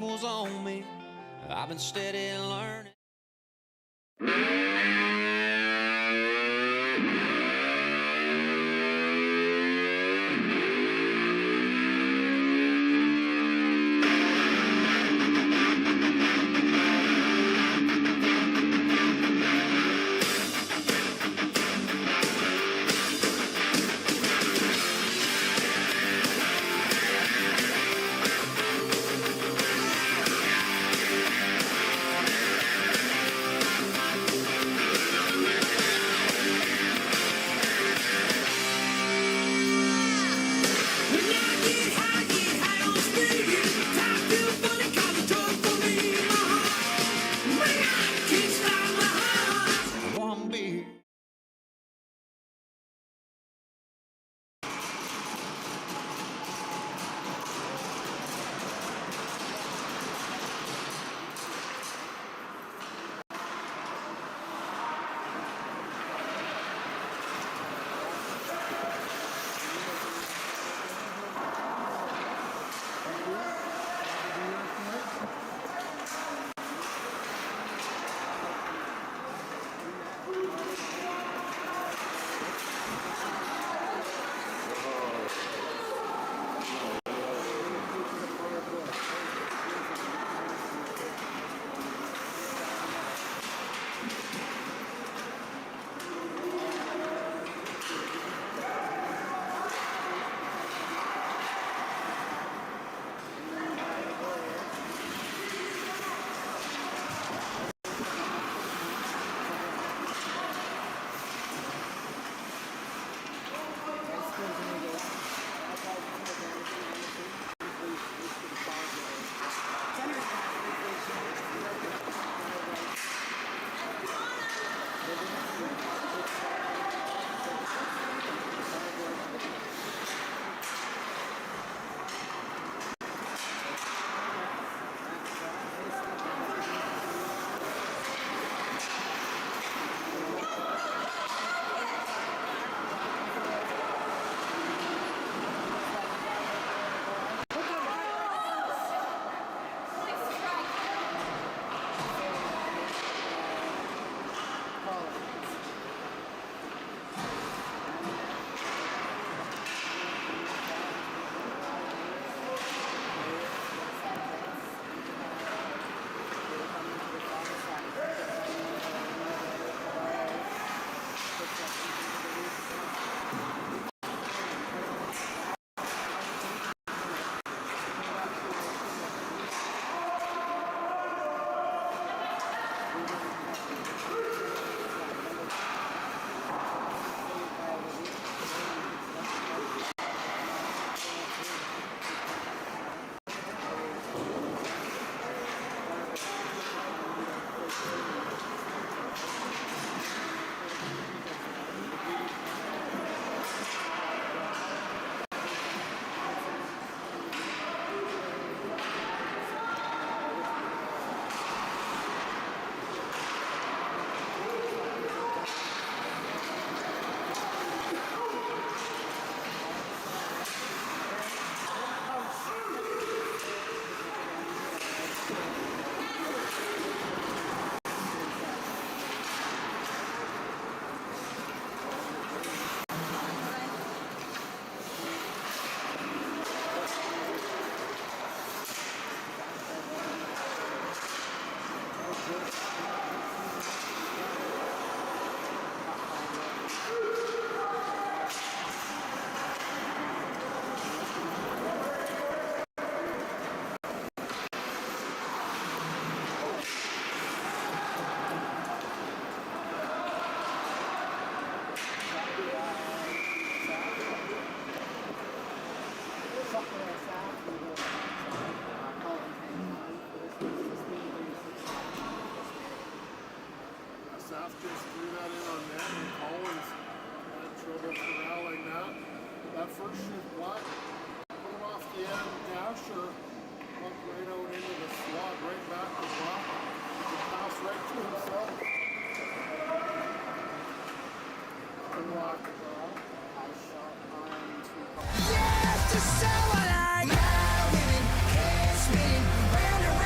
tables on me. I've been steady learning. Just so I like my women, hair spinning, round and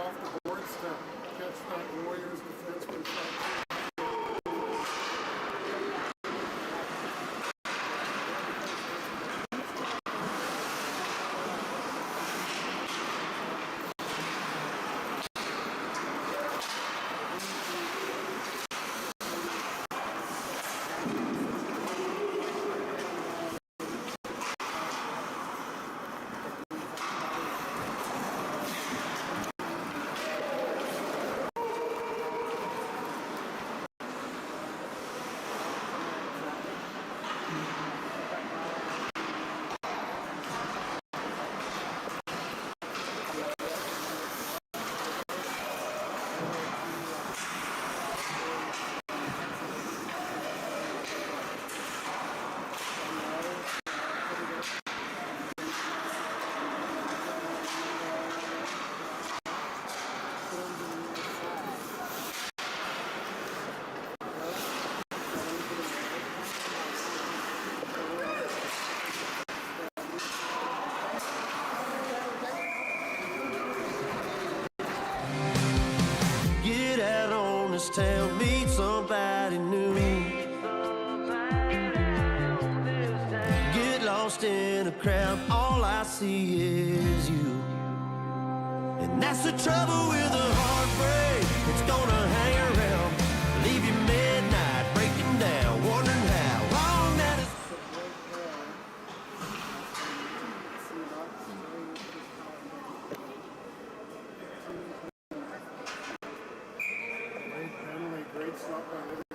off the boards to catch that Warriors defenseman. Get out on this town, meet somebody new. Get lost in a crowd, all I see is you. And that's the trouble with a heartbreak, it's gonna hang around, leave you midnight breaking down, wondering how long that is. Great stop by Liberty.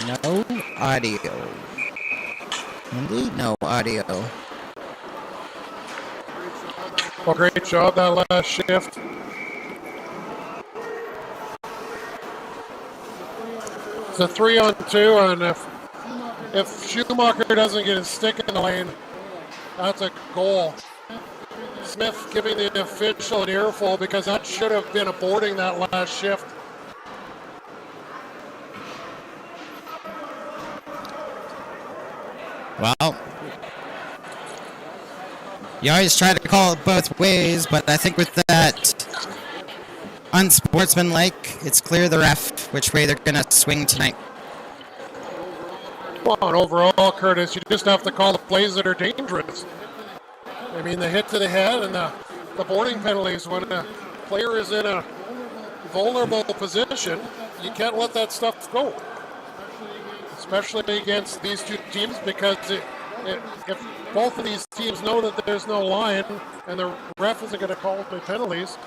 No audio. Indeed, no audio. Well, great job that last shift. It's a 3-on-2, and if Schumacher doesn't get his stick in the lane, that's a goal. Smith giving the official an earful because that should have been aborting that last shift. Well, you always try to call it both ways, but I think with that unsportsmanlike, it's clear the ref which way they're going to swing tonight. Well, and overall, Curtis, you just have to call the plays that are dangerous. I mean, the hit to the head and the boarding penalties when a player is in a vulnerable position, you can't let that stuff go. Especially against these two teams, because if both of these teams know that there's no line and the ref isn't going to call the penalties.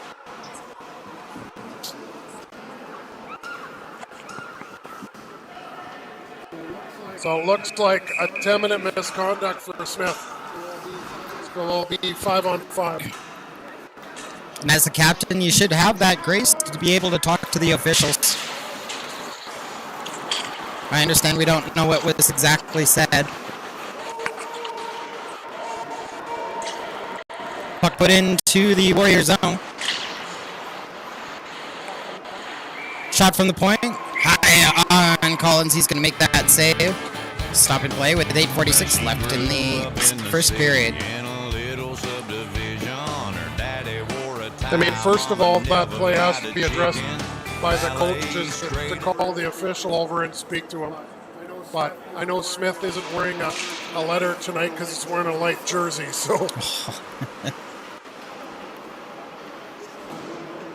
So it looks like a 10-minute misconduct for Smith. It's going to be 5-on-5. And as a captain, you should have that grace to be able to talk to the officials. I understand we don't know what was exactly said. Puck put into the Warrior zone. Shot from the point. High on Collins. He's going to make that save. Stop and play with 8:46 left in the first period. I mean, first of all, that play has to be addressed by the coaches to call the official over and speak to him. But I know Smith isn't wearing a letter tonight because he's wearing a light jersey, so.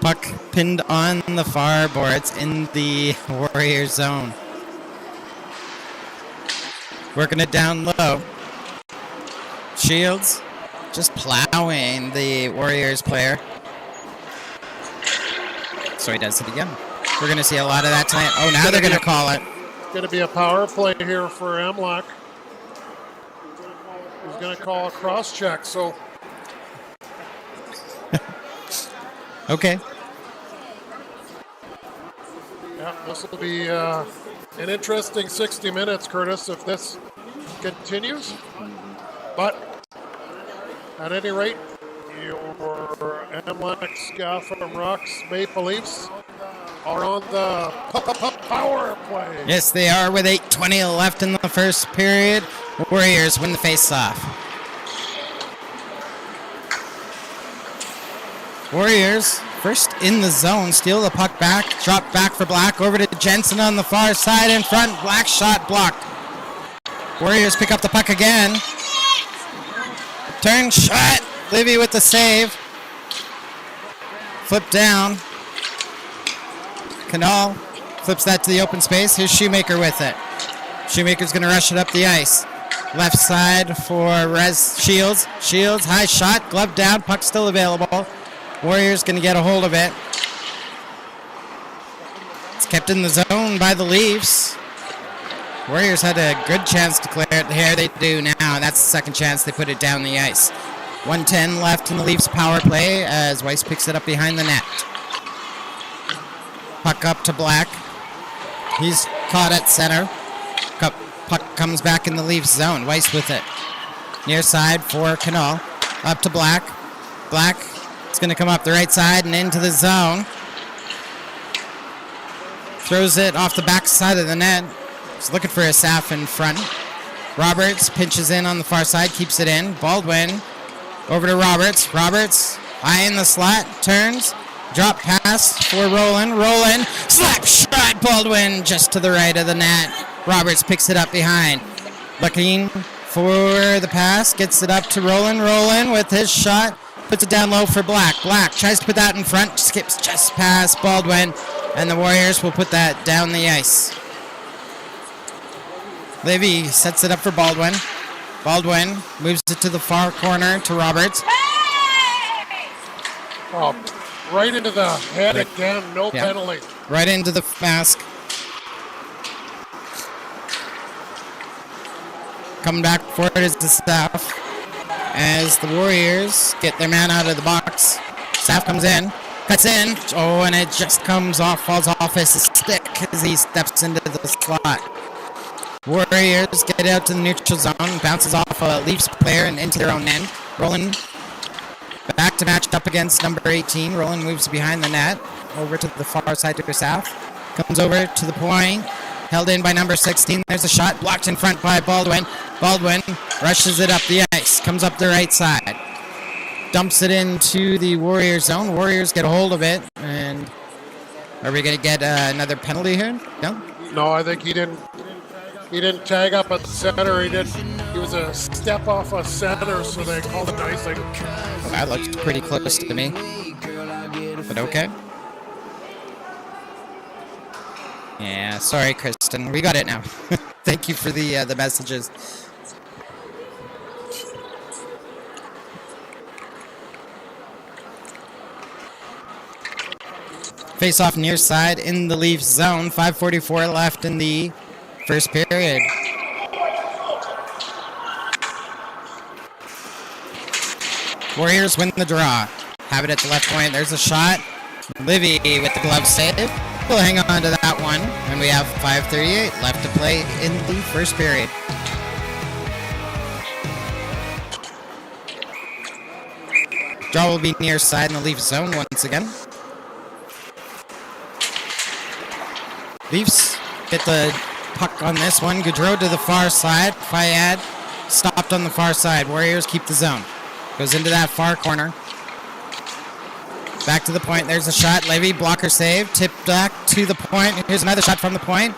Puck pinned on the far boards in the Warrior zone. Working it down low. Shields just plowing the Warriors player. So he does it again. We're going to see a lot of that tonight. Oh, now they're going to call it. It's going to be a power play here for MLAC. He's going to call a cross-check, so. Okay. Yeah, this will be an interesting 60 minutes, Curtis, if this continues. But at any rate, your MLAC Scafom-rux Maple Leafs are on the power play. Yes, they are with 8:20 left in the first period. Warriors win the face-off. Warriors first in the zone, steal the puck back, drop back for Black, over to Jensen on the far side in front. Black shot blocked. Warriors pick up the puck again. Turn shot. Livy with the save. Flip down. Canal flips that to the open space. Here's Shoemaker with it. Shoemaker's going to rush it up the ice. Left side for Shields. Shields, high shot, glove down, puck still available. Warriors going to get a hold of it. It's kept in the zone by the Leafs. Warriors had a good chance to clear it. Here they do now. That's the second chance they put it down the ice. 1:10 left in the Leafs power play as Weiss picks it up behind the net. Puck up to Black. He's caught at center. Puck comes back in the Leafs zone. Weiss with it. Near side for Canal. Up to Black. Black is going to come up the right side and into the zone. Throws it off the back side of the net. He's looking for a Saf in front. Roberts pinches in on the far side, keeps it in. Baldwin over to Roberts. Roberts high in the slot, turns. Drop pass for Roland. Roland, slap shot. Baldwin just to the right of the net. Roberts picks it up behind. Looking for the pass, gets it up to Roland. Roland with his shot, puts it down low for Black. Black tries to put that in front, skips just past Baldwin, and the Warriors will put that down the ice. Livy sets it up for Baldwin. Baldwin moves it to the far corner to Roberts. Oh, right into the head again, no penalty. Right into the mask. coming back for it is the Staff. As the Warriors get their man out of the box. Staff comes in, cuts in. Oh, and it just comes off, falls off his stick as he steps into the slot. Warriors get out to the neutral zone, bounces off a Leafs player and into their own end. Roland back to match up against number 18. Roland moves behind the net, over to the far side to Staff. Comes over to the point, held in by number 16. There's a shot, blocked in front by Baldwin. Baldwin rushes it up the ice, comes up the right side. Dumps it into the Warriors zone. Warriors get a hold of it, and are we going to get another penalty here? No? No, I think he didn't tag up at the center. He was a step off a center, so they called it icing. That looked pretty close to me, but okay. Yeah, sorry, Kristen. We got it now. Thank you for the messages. Face off near side in the Leafs zone. 5:44 left in the first period. Warriors win the draw. Have it at the left point. There's a shot. Livy with the glove save. We'll hang on to that one. And we have 5:38 left to play in the first period. Draw will be near side in the Leafs zone once again. Leafs get the puck on this one. Gaudreau to the far side. Fayad stopped on the far side. Warriors keep the zone. Goes into that far corner. Back to the point. There's a shot. Levy, blocker save. Tipped back to the point. Here's another shot from the point.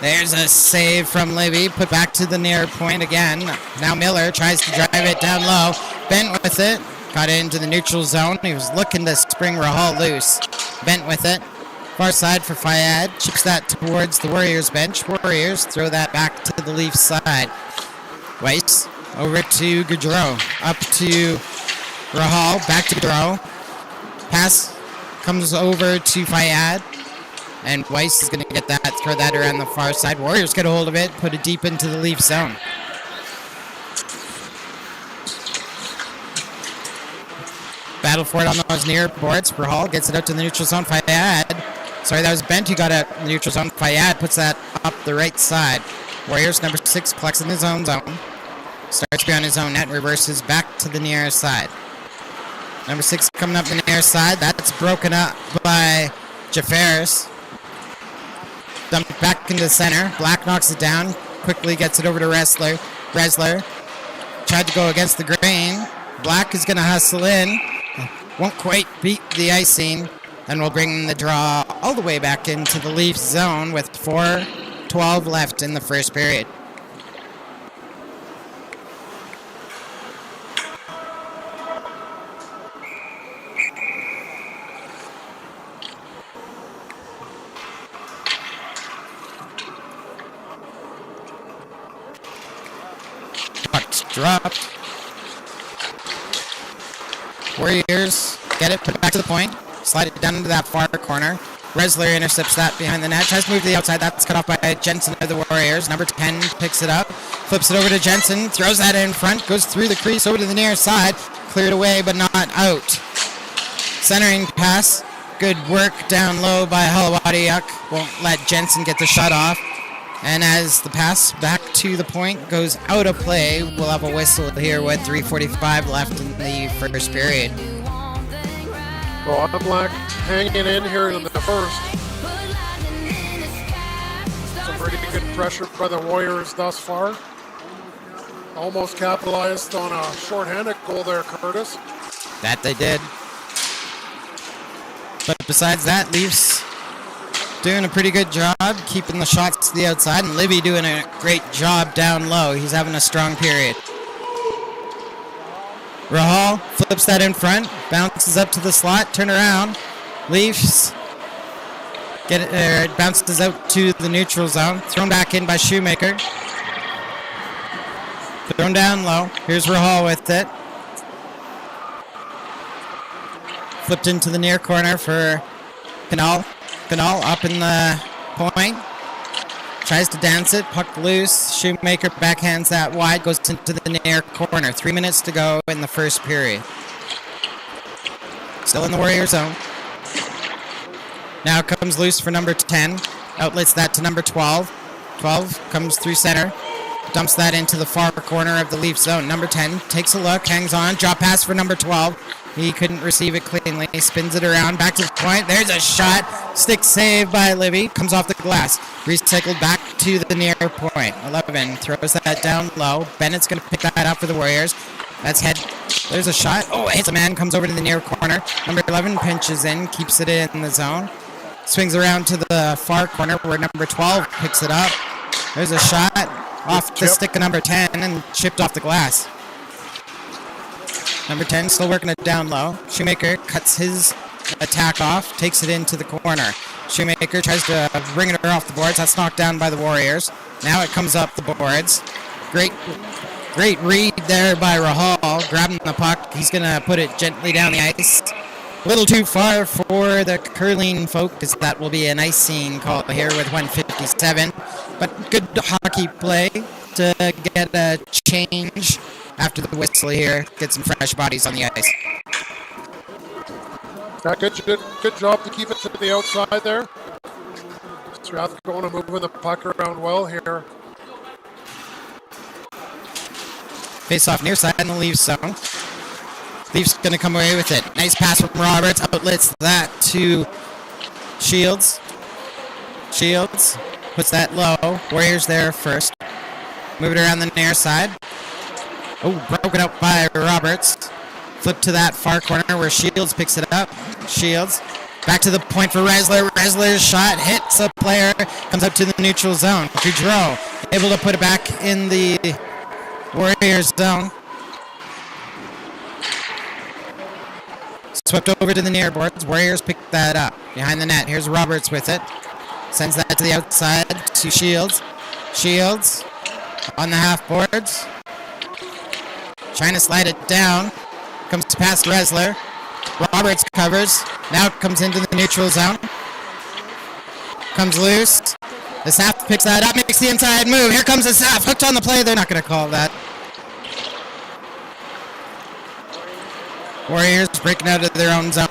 There's a save from Levy. Put back to the near point again. Now Miller tries to drive it down low. Bent with it. Got it into the neutral zone. He was looking to spring Rahal loose. Bent with it. Far side for Fayad. Chips that towards the Warriors bench. Warriors throw that back to the Leafs side. Weiss over to Gaudreau. Up to Rahal. Back to Gaudreau. Pass comes over to Fayad. And Weiss is going to get that. Throw that around the far side. Warriors get a hold of it. Put it deep into the Leafs zone. Battle for it on those near boards. Rahal gets it out to the neutral zone. Fayad. Sorry, that was Bent who got it in the neutral zone. Fayad puts that up the right side. Warriors number 6 collects in his own zone. Starts beyond his own net. Reverses back to the near side. Number 6 coming up the near side. That's broken up by Jafaris. Dumped back into the center. Black knocks it down. Quickly gets it over to Resler. Resler tried to go against the grain. Black is going to hustle in. Won't quite beat the icing. And we'll bring the draw all the way back into the Leafs zone with 4:12 left in the first period. Puck's dropped. Warriors get it, put it back to the point. Slide it down into that far corner. Resler intercepts that behind the net. Tries to move to the outside. That's cut off by Jensen of the Warriors. Number 10 picks it up. Flips it over to Jensen. Throws that in front. Goes through the crease over to the near side. Cleared away but not out. Centering pass. Good work down low by Halawadiuk. Won't let Jensen get the shot off. And as the pass back to the point goes out of play, we'll have a whistle here with 3:45 left in the first period. Well, MLAC hanging in here in the first. Some pretty good pressure by the Warriors thus far. Almost capitalized on a shorthanded goal there, Curtis. That they did. But besides that, Leafs doing a pretty good job keeping the shots to the outside, and Libby doing a great job down low. He's having a strong period. Rahal flips that in front, bounces up to the slot, turn around. Leafs get it, it bounces out to the neutral zone, thrown back in by Shoemaker. Thrown down low. Here's Rahal with it. Flipped into the near corner for Canal. Canal up in the point. tries to dance it, puck loose. Shoemaker backhands that wide, goes into the near corner. 3 minutes to go in the first period. Still in the Warrior zone. Now comes loose for number 10. Outlets that to number 12. 12 comes through center. Dumps that into the far corner of the Leaf zone. Number 10 takes a look, hangs on. Drop pass for number 12. He couldn't receive it cleanly. He spins it around, back to the point. There's a shot. Stick save by Libby. Comes off the glass. Recycled back to the near point. 11 throws that down low. Bennett's going to pick that up for the Warriors. That's head. There's a shot. Oh, hits a man. Comes over to the near corner. Number 11 pinches in. Keeps it in the zone. Swings around to the far corner where number 12 picks it up. There's a shot off the stick of number 10 and chipped off the glass. Number 10 still working it down low. Shoemaker cuts his attack off, takes it into the corner. Shoemaker tries to bring it off the boards. That's knocked down by the Warriors. Now it comes up the boards. Great read there by Rahal, grabbing the puck. He's going to put it gently down the ice. A little too far for the curling folk, because that will be an icing call here with 1:57. But good hockey play to get a change after the whistle here. Get some fresh bodies on the ice. Good job to keep it to the outside there. Strathcona moving the puck around well here. Face off near side in the Leafs zone. Leafs going to come away with it. Nice pass from Roberts. Outlets that to Shields. Shields puts that low. Warriors there first. Move it around the near side. Oh, broken up by Roberts. Flip to that far corner where Shields picks it up. Shields back to the point for Resler. Resler's shot hits a player. Comes up to the neutral zone. Goudreau able to put it back in the Warriors zone. Swept over to the near boards. Warriors pick that up. Behind the net. Here's Roberts with it. Sends that to the outside to Shields. Shields on the half boards. Trying to slide it down. Comes past Resler. Roberts covers. Now comes into the neutral zone. Comes loose. The Saf picks that up. Makes the inside move. Here comes the Saf. Hooked on the play. They're not going to call that. Warriors breaking out of their own zone.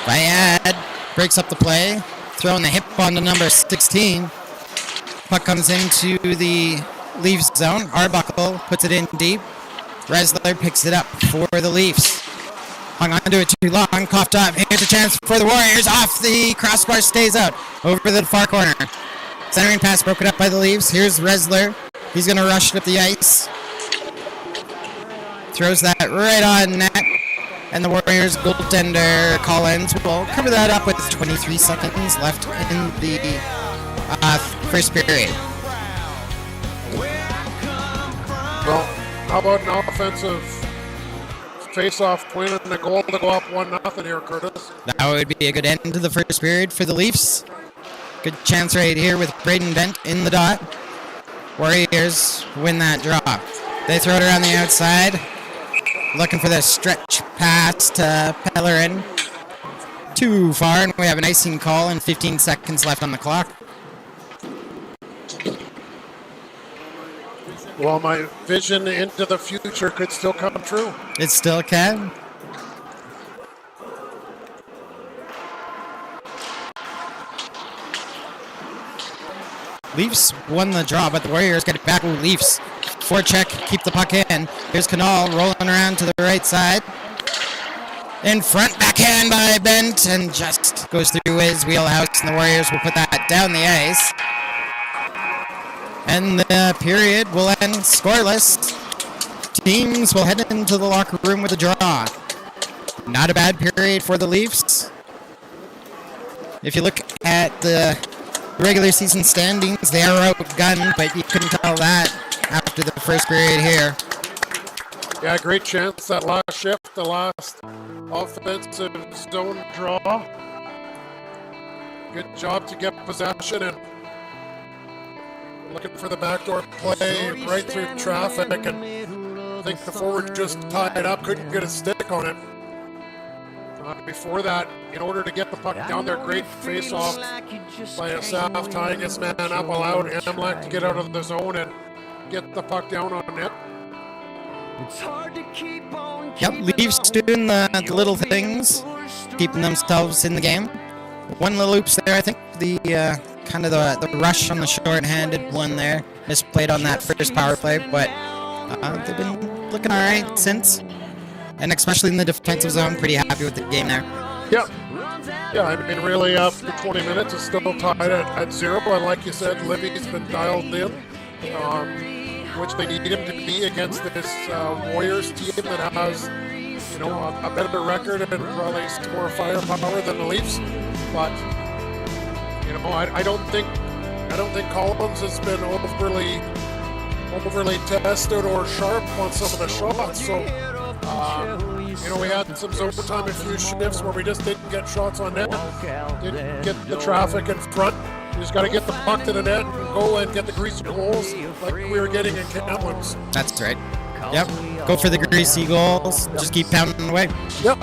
Bayad breaks up the play, throwing the hip onto number 16. Puck comes into the Leafs zone. Arbuckle puts it in deep. Resler picks it up for the Leafs. Hung on to it too long. Coughed up. Here's a chance for the Warriors. Off the crossbar, stays out. Over to the far corner. Centering pass broken up by the Leafs. Here's Resler. He's going to rush it up the ice. Throws that right on net. And the Warriors goaltender Collins will cover that up with 23 seconds left in the first period. Well, how about an offensive face-off win and a goal to go up 1-0 here, Curtis? That would be a good end to the first period for the Leafs. Good chance right here with Braden Bent in the dot. Warriors win that draw. They throw it around the outside. Looking for the stretch pass to Pellerin. Too far, and we have an icing call and 15 seconds left on the clock. Well, my vision into the future could still come true. It still can. Leafs won the draw, but the Warriors get it back with Leafs. Forecheck, keep the puck in. Here's Canal rolling around to the right side. In front, backhand by Bent, and just goes through his wheelhouse, and the Warriors will put that down the ice. And the period will end scoreless. Teams will head into the locker room with a draw. Not a bad period for the Leafs. If you look at the regular season standings, they are outgunned, but you couldn't tell that after the first period here. Yeah, great chance that last shift, the last offensive zone draw. Good job to get possession and looking for the backdoor play right through traffic, and I think the forward just tied it up, couldn't get a stick on it. Before that, in order to get the puck down there, great face-off by Asaf, tying his man up, allowed MLAC to get out of the zone and get the puck down on net. Yep, Leafs doing the little things, keeping themselves in the game. One little oops there, I think the kind of the rush on the short-handed one there, misplayed on that first power play, but they've been looking all right since. And especially in the defensive zone, pretty happy with the game there. Yep. Yeah, I mean, really, after 20 minutes, it's still tied at 0. And like you said, Libby's been dialed in, which they need him to be against this Warriors team that has, you know, a better record and probably more firepower than the Leafs. But, you know, I don't think Collins has been overly tested or sharp on some of the shots. So. You know, we had some overtime, a few shifts where we just didn't get shots on net, didn't get the traffic in front. We just got to get the puck to the net and go and get the greasy goals like we were getting in Callingwood. That's right. Yep. Go for the greasy goals. Just keep pounding away. Yep.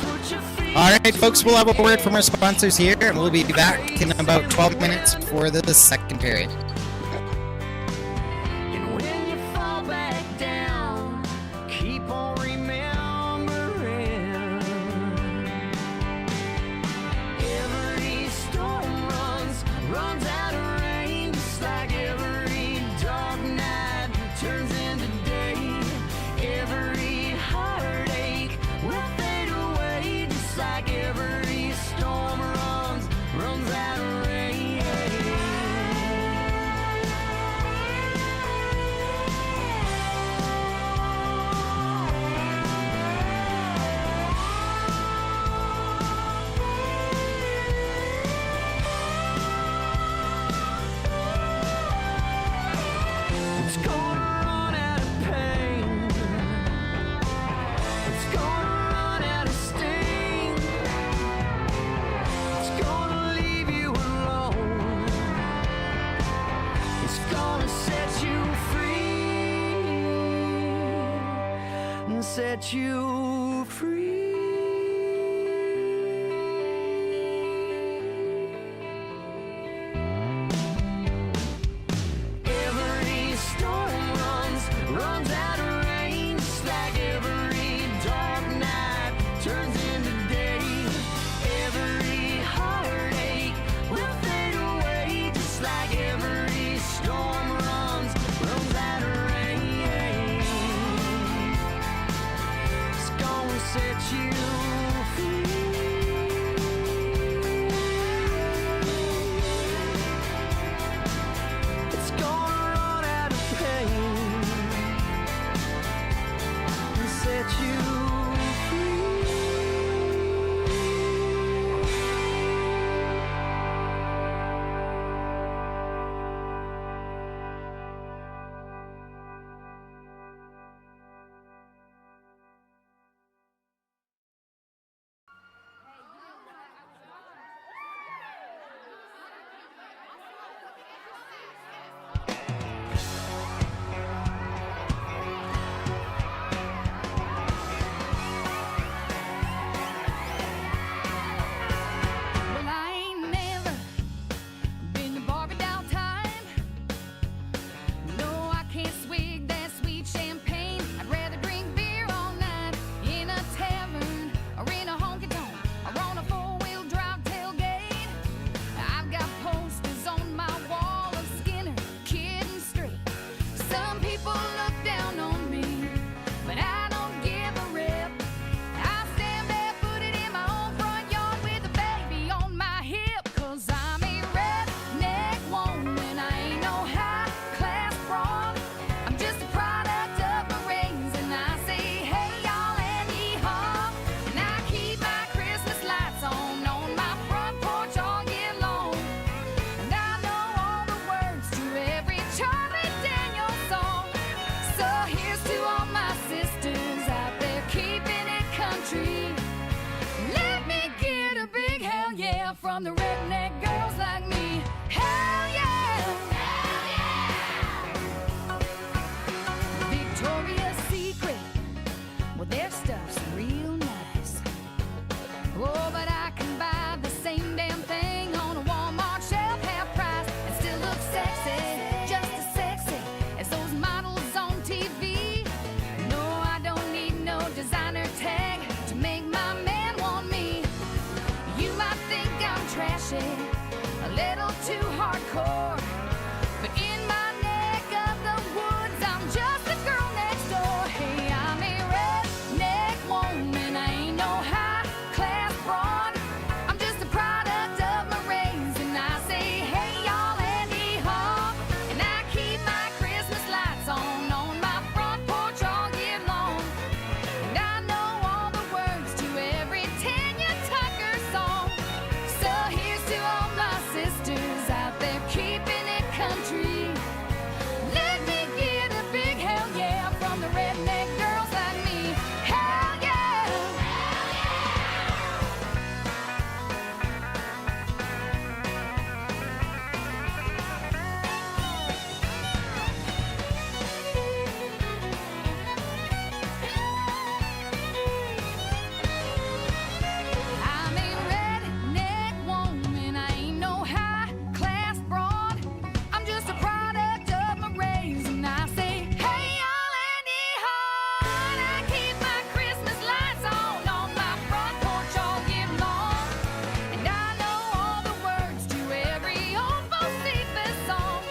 All right, folks, we'll have a word from our sponsors here, and we'll be back in about 12 minutes for the second period. Set you free. Every storm runs out of rain, just like every dark night turns into day. Every heartache will fade away, just like every storm runs out of rain. Set you free. It's gonna run out of pain and set you from the redneck girls like me. Hell yeah! Hell yeah! Victoria's Secret, well, their stuff's real nice. Oh, trashy, a little too hardcore. But in my neck of the woods, I'm just the girl next door. Hey, I'm a redneck woman, I ain't no high-class broad. I'm just a product of my race, and I say, hey, y'all, Andy Haw. And I keep my Christmas lights on my front porch all year long. And I know all the words to every Tanya Tucker song. So here's to all my sisters out there keeping it country. Let me get a big hell yeah from the redneck girls like me. Hell yeah! I'm a redneck woman, I ain't no high-class broad. I'm just a product of my race, and I say, hey, y'all, Andy Haw. And I keep my Christmas lights on my front porch all year long. And I know all the words to every old Josephus song.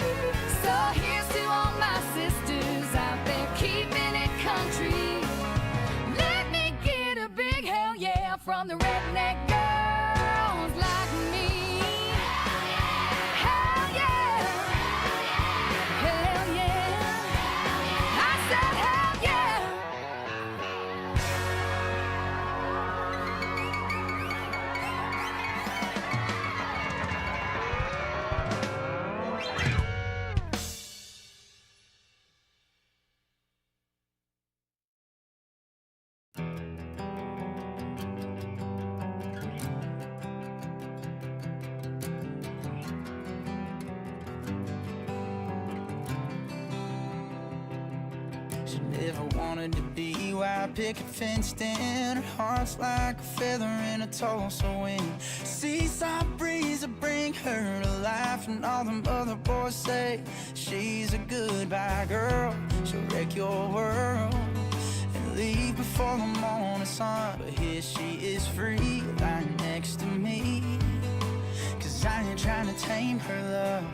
So here's to all my sisters out there keeping it country. Let me get a big hell yeah from the redneck girls like me. Hell yeah! Hell yeah! I said hell yeah! She never wanted to be white picket fenced in. Her heart's like a feather in a Tulsa wind. Seaside breeze will bring her to life, and all them other boys say she's a goodbye girl. She'll wreck your world and leave before the morning sun. But here she is free, lying next to me. 'Cause I ain't trying to tame her love.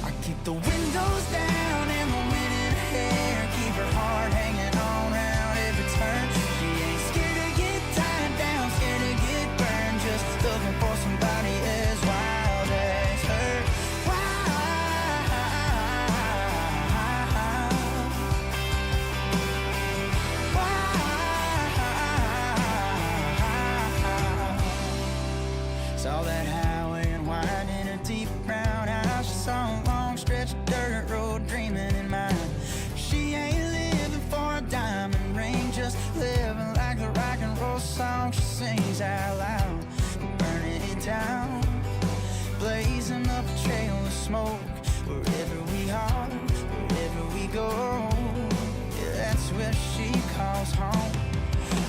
I keep the windows down and the wind in her hair, keep her heart hanging on round every turn. She ain't scared to get tied down, scared to get burned, just looking for somebody as wild as her. Saw that highway and wind in a deep brown house. She saw a long stretch of dirt road dreaming in mind. She ain't living for a diamond ring, just living like the rock and roll song she sings out loud. Burning it down, blazing up a trail of smoke. Wherever we are, wherever we go, yeah, that's where she calls home.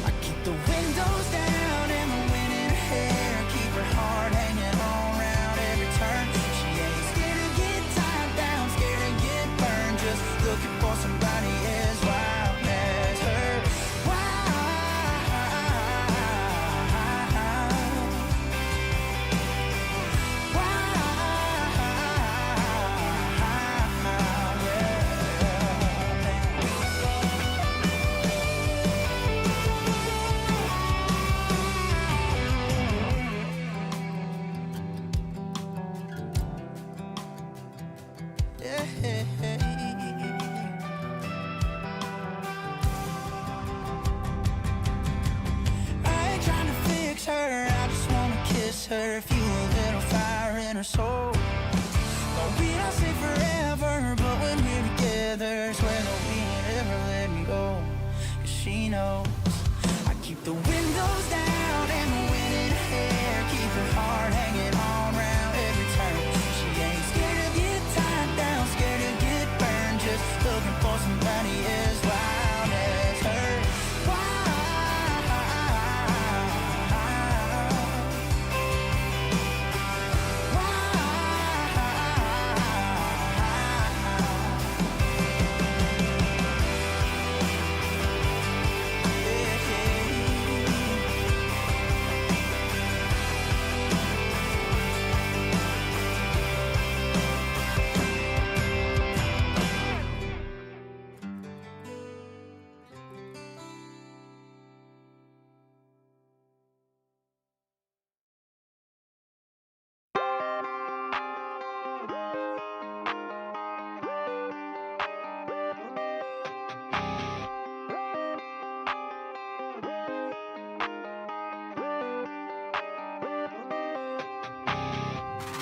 I keep the windows down and the wind in her hair, keep her heart hanging on round every turn. She ain't scared to get tied down, scared to get burned, just looking for somebody as wild as her. Her, I just wanna kiss her, feel a little fire in her soul. No, we don't say forever, but when we're together, swear that we ain't ever letting go. 'Cause she knows I keep the windows down and the wind in her hair, keep her heart hanging on round every turn. She ain't scared to get tied down, scared to get burned, just looking for somebody as wild as her.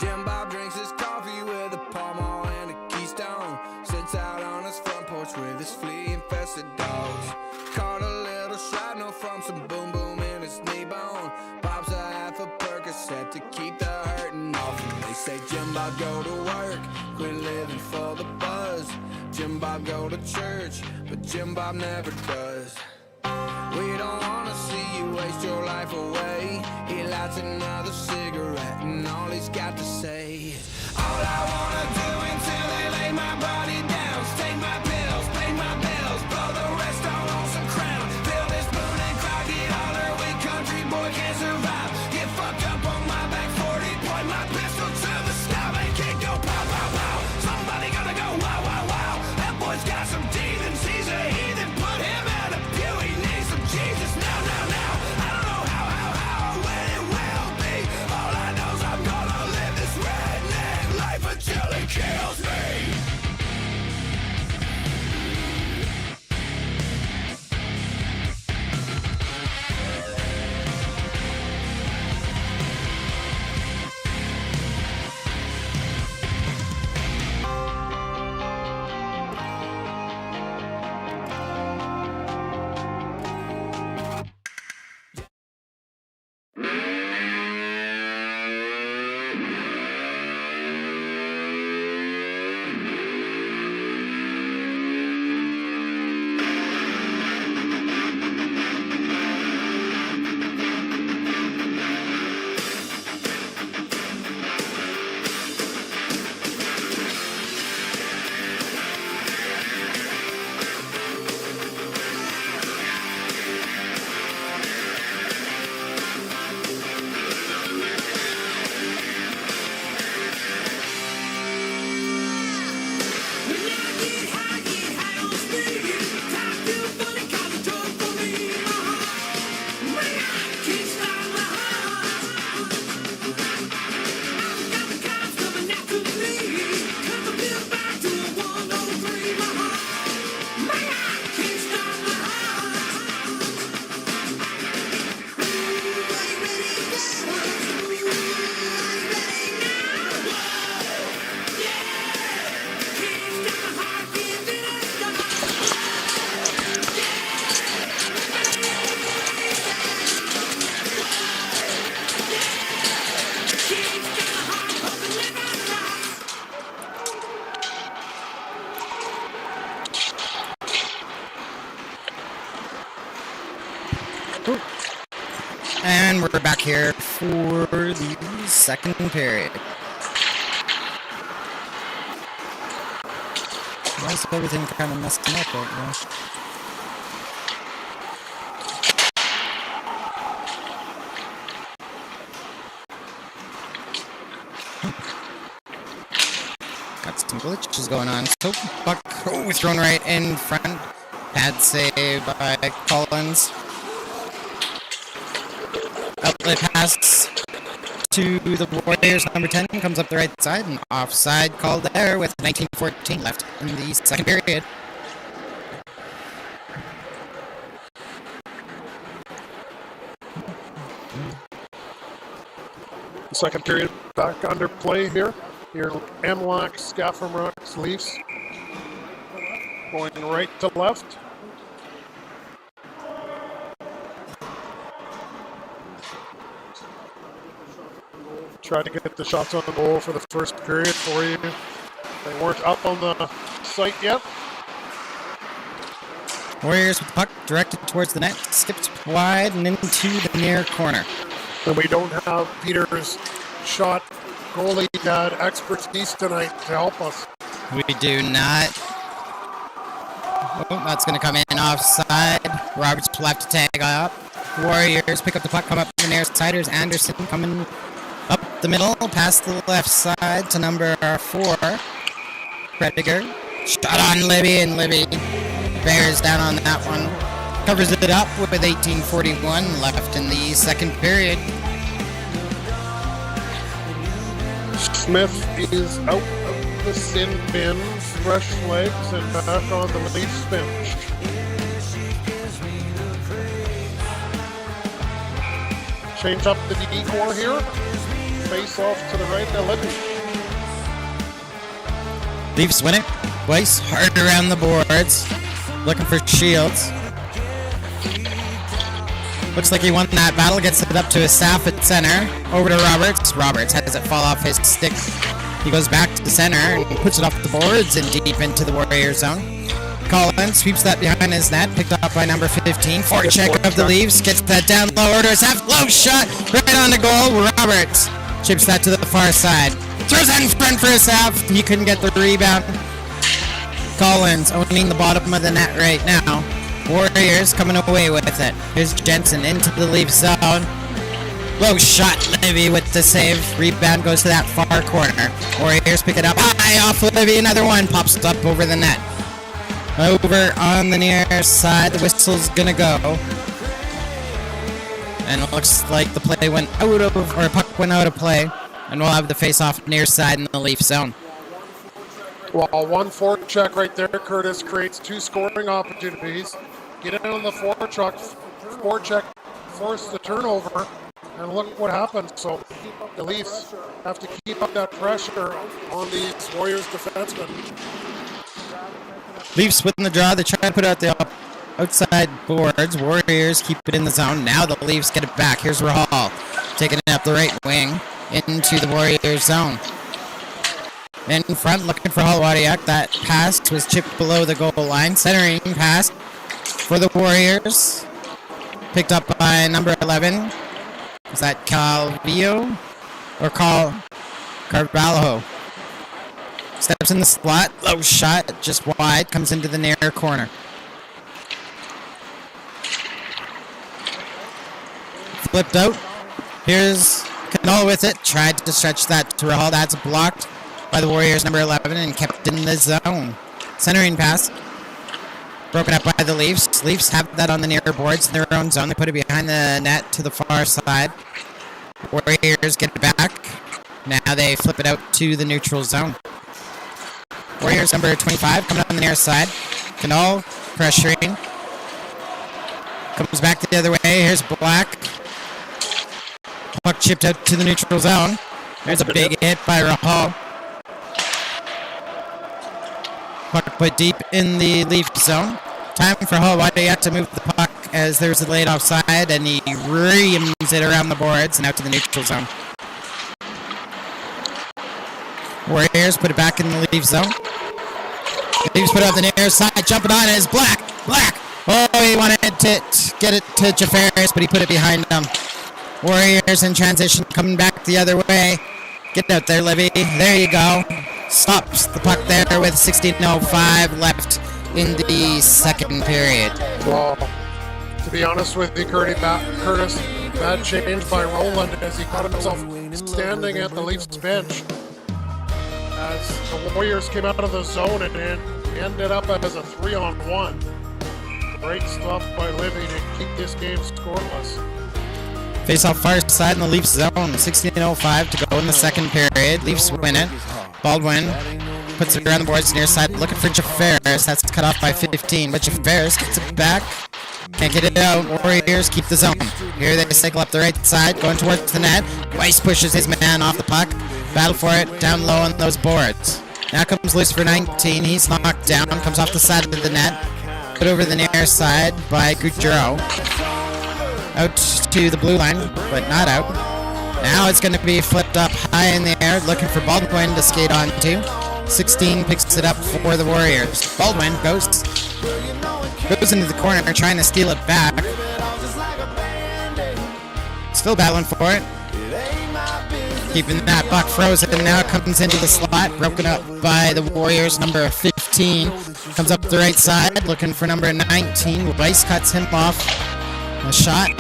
Jim Bob drinks his coffee with a Pall Mall and a Keystone. Sits out on his front porch with his flea-infested dogs. Caught a little shrapnel from some boom boom in his knee bone. Pops a half a Percocet to keep the hurting off. And they say Jim Bob go to work, quit living for the buzz. Jim Bob go to church, but Jim Bob never does. We don't wanna see you waste your life away. He lights another cigarette and all he's got to say is, all I wanna do until they lay my body down is take my pills, pay my bills, blow the rest all on some crown. Fill this moon and cry, get older, we country boy can't survive. Get fucked up on my back 40, point my pistol to the sky, make it go pow, pow, pow. Somebody gotta go wow, wow, wow. That boy's got some demons, he's a heathen, put him in a pew, he needs some Jesus now, now, now. I don't know how, or when it will be. All I know is I'm gonna live this redneck life until it kills me. And we're back here for the second period. Why is everything kind of messing up right now? Got some glitches going on. So, puck thrown right in front. Bad save by Collins. Outlet pass to the Warriors. Number 10 comes up the right side, and offside called there with 19:14 left in the second period. Second period back under play here. Your MLAC Scafom-rux Leafs going right to left. Try to get the shots on goal for the first period for you. They weren't up on the site yet. Warriors with the puck directed towards the net, skipped wide and into the near corner. And we don't have Peter's shot goalie dad expertise tonight to help us. We do not. Oh, that's going to come in offside. Roberts left to tag up. Warriors pick up the puck, come up the near side. Here's Anderson coming up the middle, past the left side to number 4. Prediger. Shot on Libby, and Libby bears down on that one. Covers it up with 18:41 left in the second period. Smith is out of the sin bin, fresh legs, and back on the Leafs bench. Change up the decor here. face off to the right of Libby. Leafs win it. Weiss hard around the boards. Looking for Shields. Looks like he won that battle. Gets it up to his staff at center. Over to Roberts. Roberts has it fall off his stick. He goes back to the center and puts it off the boards and deep into the Warrior zone. Collins sweeps that behind his net. Picked up by number 15. Forecheck of the Leafs. Gets that down low to his half. Low shot. Right on the goal. Roberts chips that to the far side. Throws that in front for his half. He couldn't get the rebound. Collins owning the bottom of the net right now. Warriors coming away with it. Here's Jensen into the Leaf zone. Low shot, Livy with the save. Rebound goes to that far corner. Warriors pick it up high off Livy. Another one pops up over the net. Over on the near side. The whistle's gonna go. And it looks like the play went out of, or puck went out of play. And we'll have the face-off near side in the Leaf zone. Well, one forecheck right there, Curtis, creates two scoring opportunities. Get in on the forecheck, force the turnover, and look what happened. So the Leafs have to keep up that pressure on these Warriors defensemen. Leafs win the draw. They try to put out the outside boards. Warriors keep it in the zone. Now the Leafs get it back. Here's Rahal taking it up the right wing into the Warriors zone. In front, looking for Halwadiak. That pass was chipped below the goal line. Centering pass for the Warriors. Picked up by number 11. Is that Calvillo? Or Carvalho? Steps in the slot. Low shot, just wide. Comes into the near corner. Flipped out. Here's Cannell with it. Tried to stretch that to Rahal. That's blocked by the Warriors, number 11, and kept in the zone. Centering pass. Broken up by the Leafs. Leafs have that on the near boards in their own zone. They put it behind the net to the far side. Warriors get it back. Now they flip it out to the neutral zone. Warriors, number 25, coming on the near side. Cannell pressuring. Comes back the other way. Here's Black. Puck chipped out to the neutral zone. There's a big hit by Rahal. Puck put deep in the Leaf zone. Time for Halwadiak to move the puck as there's a late offside, and he reams it around the boards and out to the neutral zone. Warriors put it back in the Leaf zone. Leafs put it on the near side. Jumping on it is Black. Black. Oh, he wanted to get it to Jafaris, but he put it behind him. Warriors in transition coming back the other way. Get out there, Libby. There you go. Stops the puck there with 16:05 left in the second period. Well, to be honest with you, Curtis, bad change by Roland as he caught himself standing at the Leafs bench as the Warriors came out of the zone and ended up as a 3-on-1. Great stuff by Libby to keep this game scoreless. Face off far side in the Leafs zone. 16:05 to go in the second period. Leafs win it. Baldwin puts it around the boards near side, looking for Jafaris. That's cut off by 15, but Jafaris gets it back. Can't get it out. Warriors keep the zone. Here they cycle up the right side, going towards the net. Weiss pushes his man off the puck. Battle for it, down low on those boards. Now comes loose for 19. He's knocked down, comes off the side of the net. Put over the near side by Goudreau. Out to the blue line, but not out. Now it's going to be flipped up high in the air, looking for Baldwin to skate onto. 16 picks it up for the Warriors. Baldwin goes into the corner, trying to steal it back. Still battling for it. Keeping that puck frozen. Now comes into the slot, broken up by the Warriors. Number 15 comes up the right side, looking for number 19. Weiss cuts him off. A shot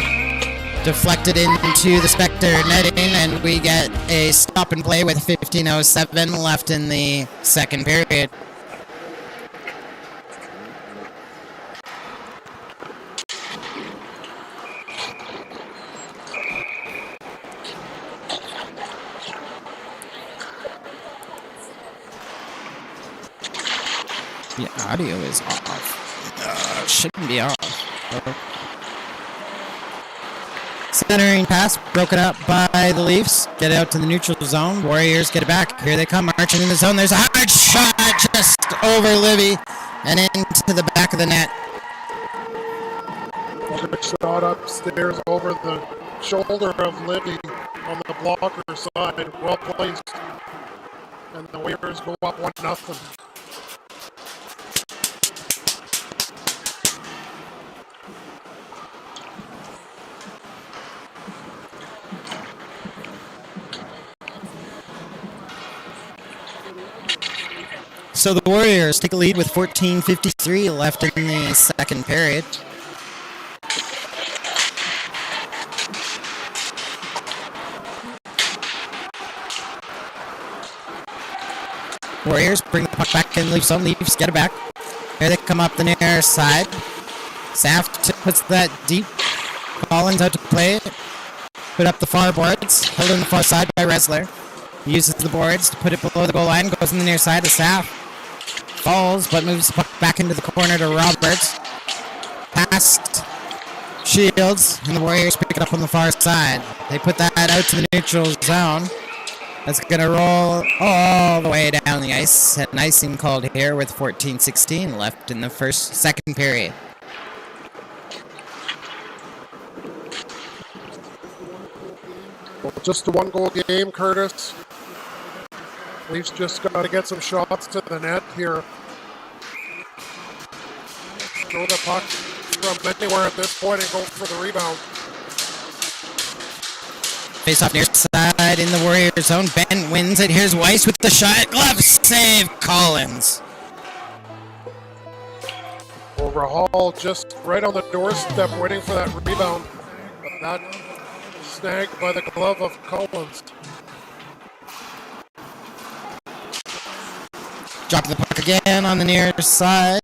deflected into the Spectre netting, and we get a stop and play with 15:07 left in the second period. The audio is off. Shouldn't be off. Centering pass broken up by the Leafs. Get it out to the neutral zone. Warriors get it back. Here they come, marching in the zone. There's a hard shot just over Livy and into the back of the net. Another shot upstairs over the shoulder of Livy on the blocker side. Well placed. And the Warriors go up 1-0. So the Warriors take a lead with 14:53 left in the second period. Warriors bring the puck back in Leafs zone. Leafs get it back. Here they come up the near side. Saft puts that deep. Collins out to play it. Put up the far boards. Held on the far side by Resler. Uses the boards to put it below the goal line. Goes in the near side to Saft. Falls, but moves the puck back into the corner to Roberts. Past Shields, and the Warriors pick it up on the far side. They put that out to the neutral zone. That's going to roll all the way down the ice. An icing called here with 14:16 left in the second period. Well, just a one-goal game, Curtis. Leafs just got to get some shots to the net here. Throw the puck from anywhere at this point and go for the rebound. Face off near side in the Warrior zone. Ben wins it. Here's Weiss with the shot. Glove save, Collins. Overhaul just right on the doorstep waiting for that rebound. But that snagged by the glove of Collins. Dropping the puck again on the near side.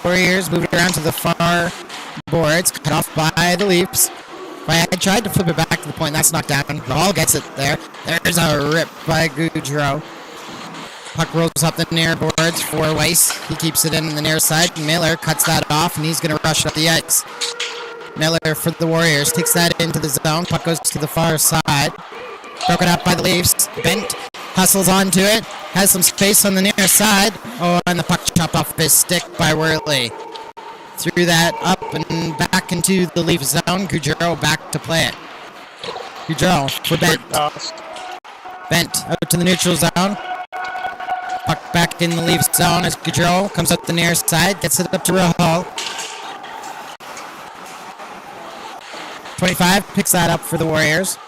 Warriors move it around to the far boards. Cut off by the Leafs. I tried to flip it back to the point. That's knocked down. The Hall gets it there. There's a rip by Goudreau. Puck rolls up the near boards for Weiss. He keeps it in the near side. Miller cuts that off, and he's going to rush up the ice. Miller for the Warriors takes that into the zone. Puck goes to the far side. Broken up by the Leafs. Bent hustles onto it. Has some space on the near side. Oh, and the puck chopped off his stick by Worley. Threw that up and back into the Leaf zone. Goudreau back to play it. Goudreau for Bent. Bent out to the neutral zone. Puck back in the Leaf zone as Goudreau comes up the near side. Gets it up to Rahal. 25 picks that up for the Warriors.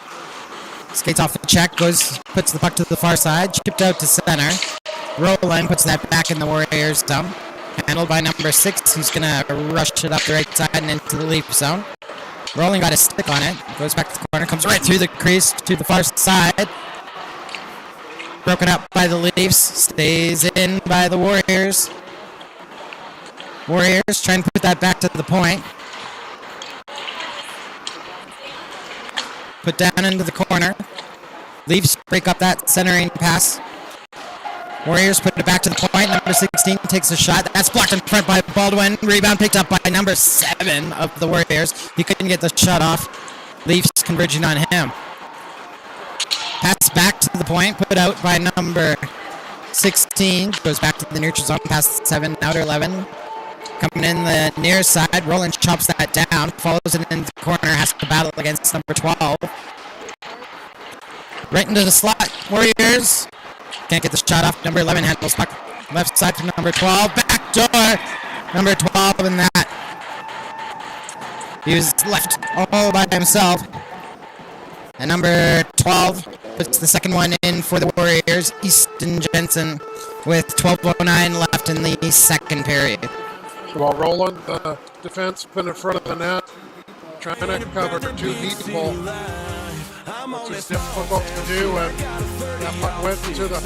Skates off the check, puts the puck to the far side, chipped out to center. Rowland puts that back in the Warriors zone. Handled by number 6, who's going to rush it up the right side and into the Leaf zone. Rowland got a stick on it, goes back to the corner, comes right through the crease to the far side. Broken up by the Leafs, stays in by the Warriors. Warriors trying to put that back to the point. Put down into the corner. Leafs break up that centering pass. Warriors put it back to the point. Number 16 takes a shot. That's blocked in front by Baldwin. Rebound picked up by number 7 of the Warriors. He couldn't get the shot off. Leafs converging on him. Pass back to the point. Put out by number 16. Goes back to the neutral zone. Past 7, outer 11. Coming in the near side. Roland chops that down. Follows it into the corner. Has to battle against number 12. Right into the slot. Warriors. Can't get the shot off. Number 11 handles puck. Left side for number 12. Back door. Number 12 in that. He was left all by himself. And number 12 puts the second one in for the Warriors. Easton Jensen with 12:09 left in the second period. Well, Roland, the defenseman in front of the net, trying to cover 2 people. Which is difficult to do, and that puck went to the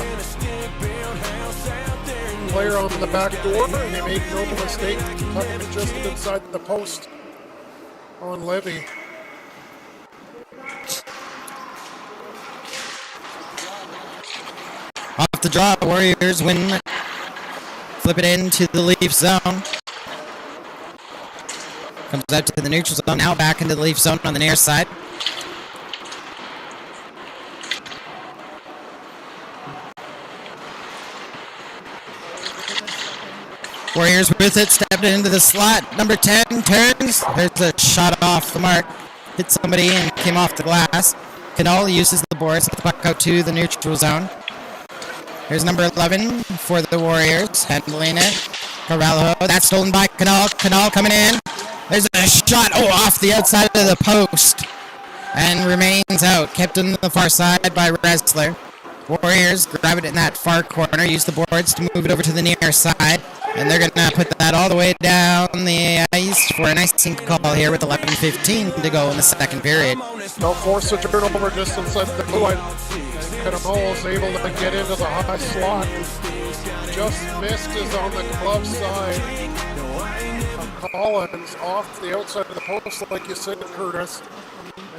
player on the back door, and he made no mistake, tucking it just inside the post on Levy. Off the draw, Warriors win. Flip it into the Leaf zone. Comes out to the neutral zone, now back into the Leaf zone on the near side. Warriors with it, stepped into the slot. Number 10 turns. There's a shot off the mark. Hit somebody and came off the glass. Canal uses the boards, the puck out to the neutral zone. Here's number 11 for the Warriors, handling it. Carvalho, that's stolen by Canal. Canal coming in. There's a shot, off the outside of the post. And remains out, kept on the far side by Resler. Warriors grab it in that far corner, use the boards to move it over to the near side. And they're going to put that all the way down the ice for an icing call here with 11:15 to go in the second period. They'll force a turnover just inside the blue line. Canal is able to get into the high slot. Just missed is on the glove side. Collins off the outside of the post, like you said, Curtis.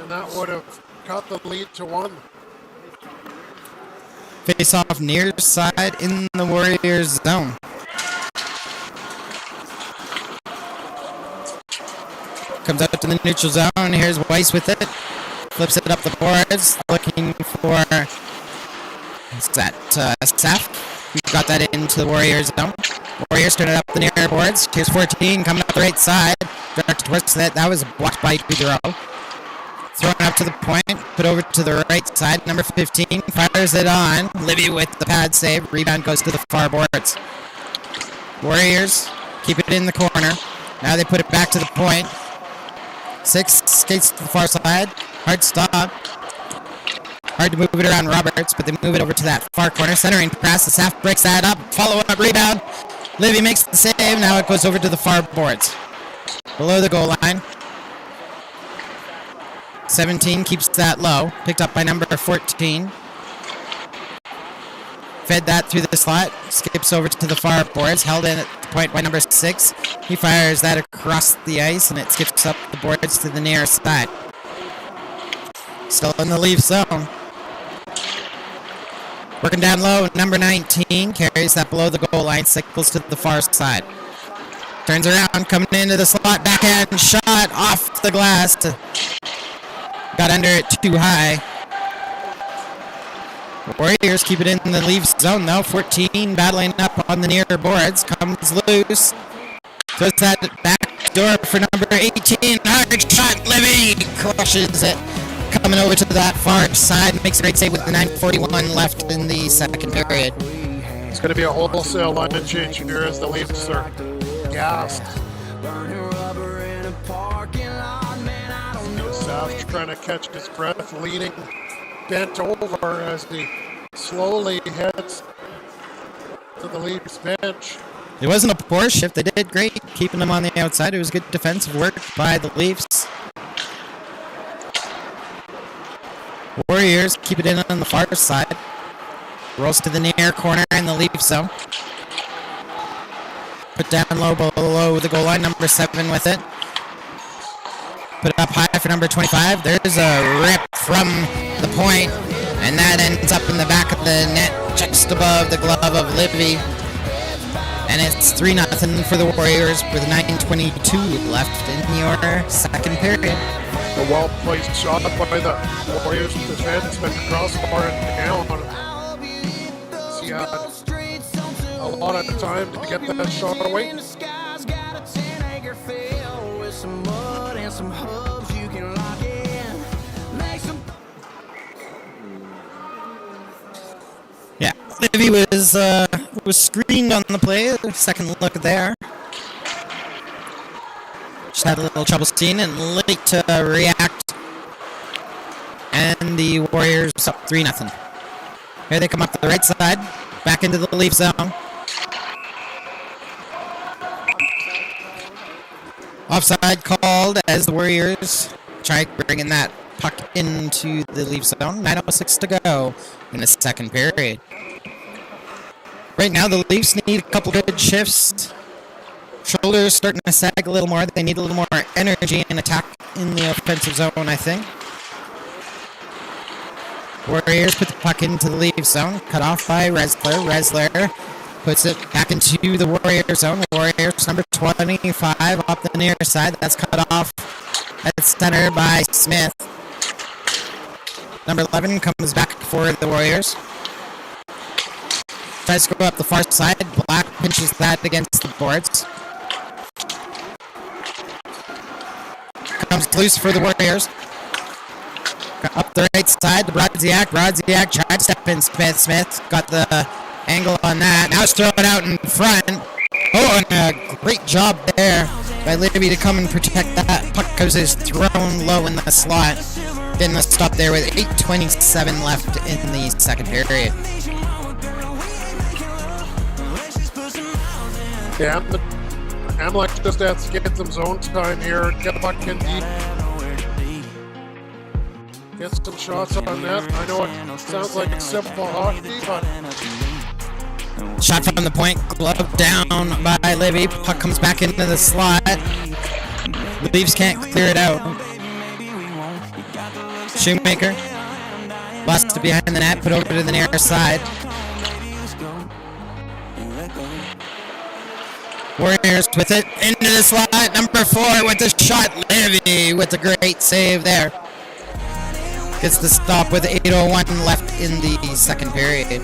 And that would have cut the lead to 1. Face off near side in the Warriors zone. Comes out to the neutral zone. Here's Weiss with it. Flips it up the boards. Looking for Saf. We got that into the Warriors zone. Warriors turn it up the near boards. Here's 14 coming up the right side. Towards that. That was blocked by Goudreau. Thrown up to the point. Put over to the right side. Number 15 fires it on. Livy with the pad save. Rebound goes to the far boards. Warriors keep it in the corner. Now they put it back to the point. 6 skates to the far side. Hard stop. Hard to move it around Roberts, but they move it over to that far corner. Centering pass. The Saf breaks that up. Follow-up rebound. Livy makes the save. Now it goes over to the far boards. Below the goal line. 17 keeps that low. Picked up by number 14. Fed that through the slot. Skips over to the far boards. Held in at the point by number 6. He fires that across the ice, and it skips up the boards to the near side. Still in the Leaf zone. Working down low, number 19 carries that below the goal line, cycles to the far side. Turns around, coming into the slot, backhand shot off the glass. Got under it too high. Warriors keep it in the Leaf zone though. 14 battling up on the near boards, comes loose. Throws that back door for number 18. Hard shot, Livy crushes it. Coming over to that far side, makes a great save with the 9:41 left in the second period. It's going to be a wholesale line change here as the Leafs are gassed. Saf trying to catch his breath, leaning bent over as he slowly heads to the Leafs bench. It wasn't a poor shift. They did great keeping them on the outside. It was good defensive work by the Leafs. Warriors keep it in on the far side. Rolls to the near corner in the Leaf zone. Put down low below the goal line. Number 7 with it. Put it up high for number 25. There's a rip from the point, and that ends up in the back of the net, just above the glove of Livy. And it's 3-0 for the Warriors with 9:22 left in your second period. A well-placed shot by the Warriors defenseman crossbar and down. He had a lot of time to get that shot away. Yeah, Livy was screened on the play. Second look there. Just had a little trouble seeing and late to react. And the Warriors up 3-0. Here they come up the right side, back into the Leaf zone. Offside called as the Warriors try bringing that puck into the Leaf zone. 9:06 to go in the second period. Right now the Leafs need a couple good shifts. Shoulders starting to sag a little more. They need a little more energy and attack in the offensive zone, I think. Warriors put the puck into the Leaf zone. Cut off by Resler. Resler puts it back into the Warrior zone. Warriors number 25 off the near side. That's cut off at center by Smith. Number 11 comes back for the Warriors. Tries to go up the far side. Black pinches that against the boards. Comes loose for the Warriors. Up the right side to Brodziak. Brodziak tried to step in. Smith got the angle on that. Now it's thrown out in front. Oh, and a great job there by Libby to come and protect that. Puck goes is thrown low in the slot. Didn't stop there with 8:27 left in the second period. Yeah, MLAC just has to get some zone time here. Get the puck in deep. Get some shots on net. I know it sounds like it's simple hockey, but... Shot from the point, glove down by Libby. Puck comes back into the slot. The Leafs can't clear it out. Shoemaker lost it behind the net, put over to the near side. Warriors with it into the slot. Number 4 with the shot. Libby with a great save there. Gets the stop with 8:01 left in the second period.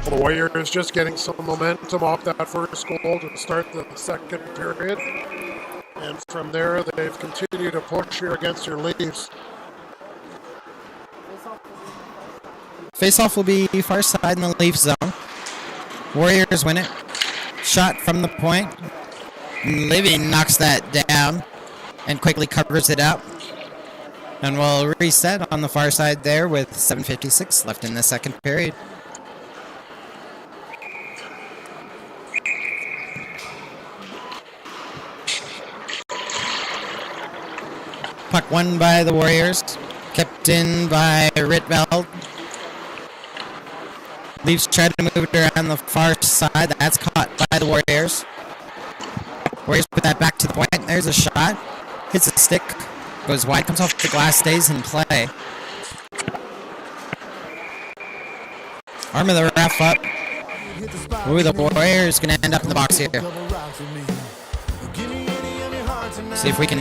The Warriors just getting some momentum off that first goal to start the second period. And from there, they've continued to push here against your Leafs. Face-off will be far side in the Leaf zone. Warriors win it. Shot from the point. Libby knocks that down and quickly covers it up. And we'll reset on the far side there with 7:56 left in the second period. Puck won by the Warriors. Kept in by Ritveld. Leafs try to move it around the far side. That's caught by the Warriors. Warriors put that back to the point. There's a shot. Hits a stick. Goes wide. Comes off the glass. Stays in play. Arm of the ref up. Ooh, the Warriors going to end up in the box here. See if we can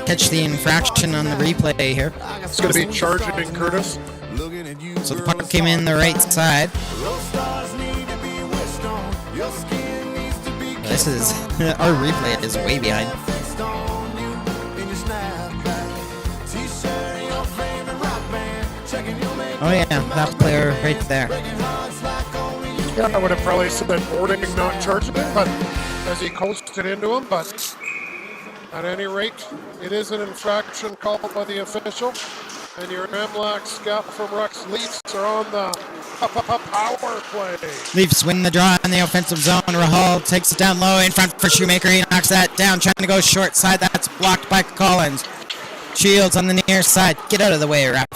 catch the infraction on the replay here. It's going to be charging Curtis. So the puck came in the right side. This is our replay is way behind. Oh yeah, that player right there. Yeah, I would have probably said boarding and not charging it, but as he coasted into him, but at any rate, it is an infraction called by the official. And your MLAC Scafom-rux Leafs are on the power play. Leafs win the draw in the offensive zone. Rahal takes it down low in front for Shoemaker. He knocks that down, trying to go short side. That's blocked by Collins. Shields on the near side. Get out of the way, ref.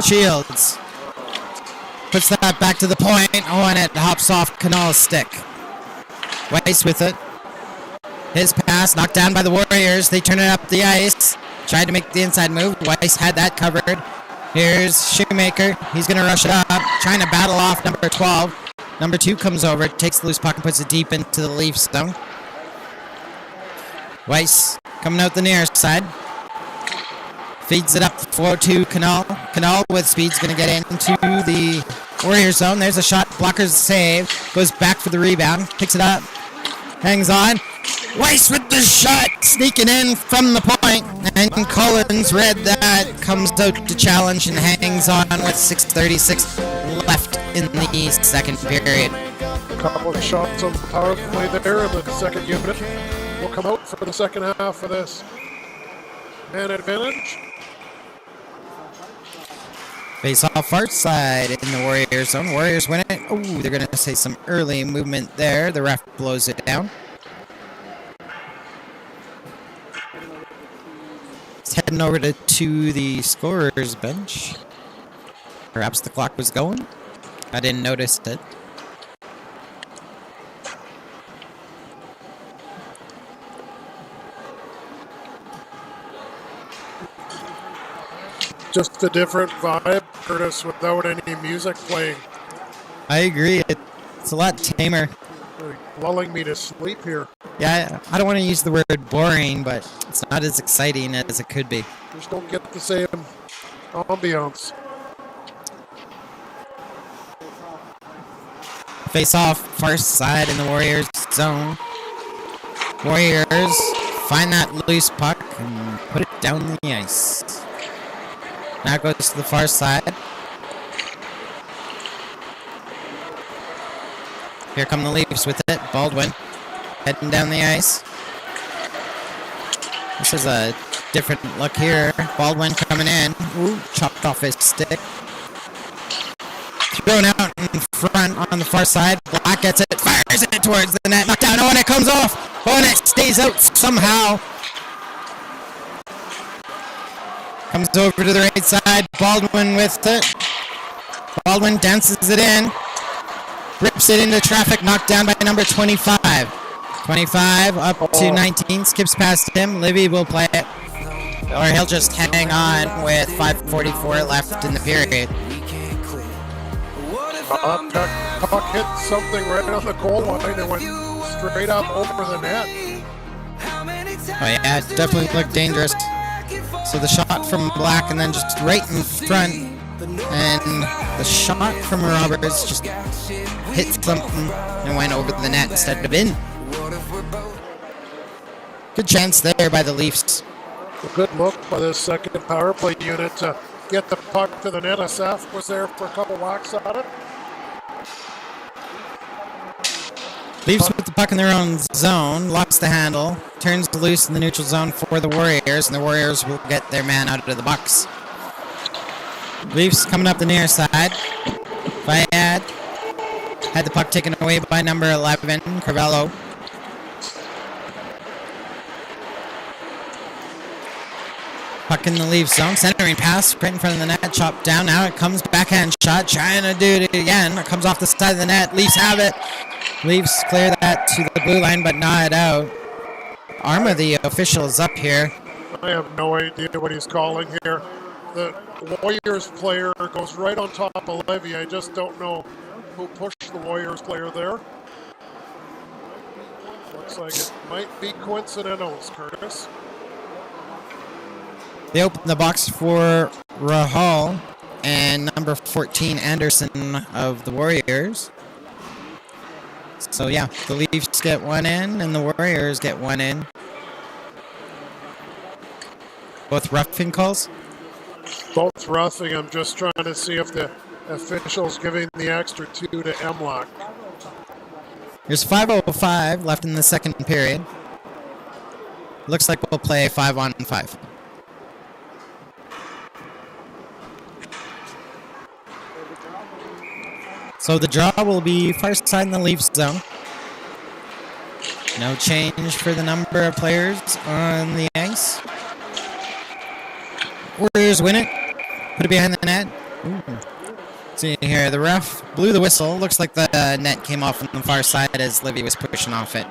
Shields puts that back to the point. Oh, and it hops off Canal's stick. Weiss with it. His pass knocked down by the Warriors. They turn it up the ice. Tried to make the inside move. Weiss had that covered. Here's Shoemaker. He's going to rush it up. Trying to battle off number 12. Number 2 comes over, takes the loose puck and puts it deep into the Leafs zone. Weiss coming out the near side. Feeds it up for to Canal. Canal with speed's going to get into the Warrior zone. There's a shot. Blocker's save. Goes back for the rebound. Picks it up. Hangs on. Weiss with the shot, sneaking in from the point, and Collins read that, comes out to challenge and hangs on with 6:36 left in the second period. A couple of shots on the power play there in the second unit. Will come out for the second half of this. Man advantage. Face off far side in the Warrior zone. Warriors win it. Oh, they're going to say some early movement there. The ref blows it down. Heading over to the scorer's bench. Perhaps the clock was going. I didn't notice it. Just a different vibe, Curtis, without any music playing. I agree. It's a lot tamer. Really lulling me to sleep here. Yeah, I don't want to use the word boring, but it's not as exciting as it could be. Just don't get the same ambiance. Face off, far side in the Warriors zone. Warriors find that loose puck and put it down the ice. Now it goes to the far side. Here come the Leafs with it. Baldwin heading down the ice. This is a different look here. Baldwin coming in. Ooh, chopped off his stick. Thrown out in front on the far side. Black gets it, fires it towards the net. Knocked down. Oh, and it comes off. Oh, and it stays out somehow. Comes over to the right side. Baldwin with it. Baldwin dances it in. Rips it into traffic. Knocked down by number 25. 25 up to 19. Skips past him. Livy will play it. Or he'll just hang on with 5:44 left in the period. Puck hit something right on the goal line and went straight up over the net. Oh yeah, it definitely looked dangerous. So the shot from Black and then just right in front, and the shot from Roberts just hit something and went over the net instead of in. Good chance there by the Leafs. A good look by the second power play unit to get the puck to the net. Asaf was there for a couple whacks on it. Leafs with the puck in their own zone, locks the handle, turns loose in the neutral zone for the Warriors, and the Warriors will get their man out of the box. Leafs coming up the near side. Fayad had the puck taken away by number 11, Carvello. Puck in the Leafs zone, centering pass, right in front of the net, chopped down. Now it comes backhand shot, trying to do it again. It comes off the side of the net. Leafs have it. Leafs clear that to the blue line, but not out. Arm of the official is up here. I have no idea what he's calling here. The Warriors player goes right on top of Levy. I just don't know who pushed the Warriors player there. Looks like it might be coincidentals, Curtis. They open the box for Rahal and number 14 Anderson of the Warriors. So yeah, the Leafs get one in and the Warriors get one in. Both roughing calls? Both roughing. I'm just trying to see if the official's giving the extra 2 to MLAC. There's 5:05 left in the second period. Looks like we'll play 5-on-5. So the draw will be far side in the Leafs zone. No change for the number of players on the ice. Warriors win it. Put it behind the net. Ooh. See here, the ref blew the whistle. Looks like the net came off on the far side as Livy was pushing off it.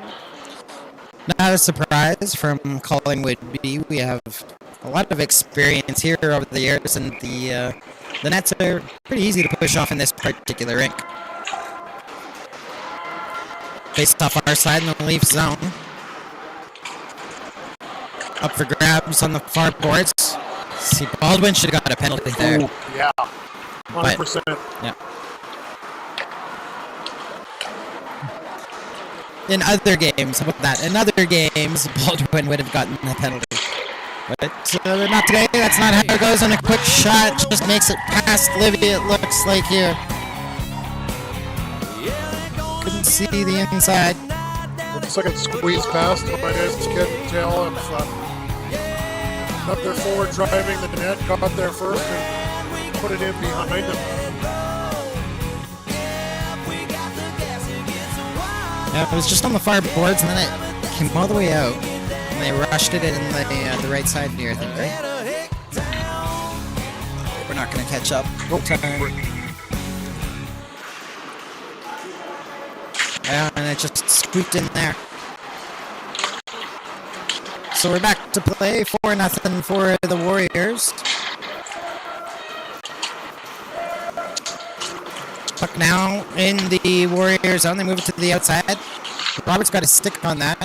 Not a surprise from Callingwood B. We have a lot of experience here over the years, and the nets are pretty easy to push off in this particular rink. Faced off our side in the Leaf zone. Up for grabs on the far boards. See, Baldwin should have got a penalty there. Ooh, yeah, 100%. But, yeah. In other games, how about that? In other games, Baldwin would have gotten the penalty. But not today. That's not how it goes. And a quick shot just makes it past Livy, it looks like here. Couldn't see the inside. Looks like it squeezed past him. I just couldn't tell if another forward driving the net got there first and put it in behind him. Yeah, it was just on the far boards, and then it came all the way out. And they rushed it in the right side here, I think, right? We're not going to catch up. Yeah, and it just squeaked in there. So we're back to play 4-0 for the Warriors. Puck now in the Warriors zone. They move it to the outside. Roberts got a stick on that.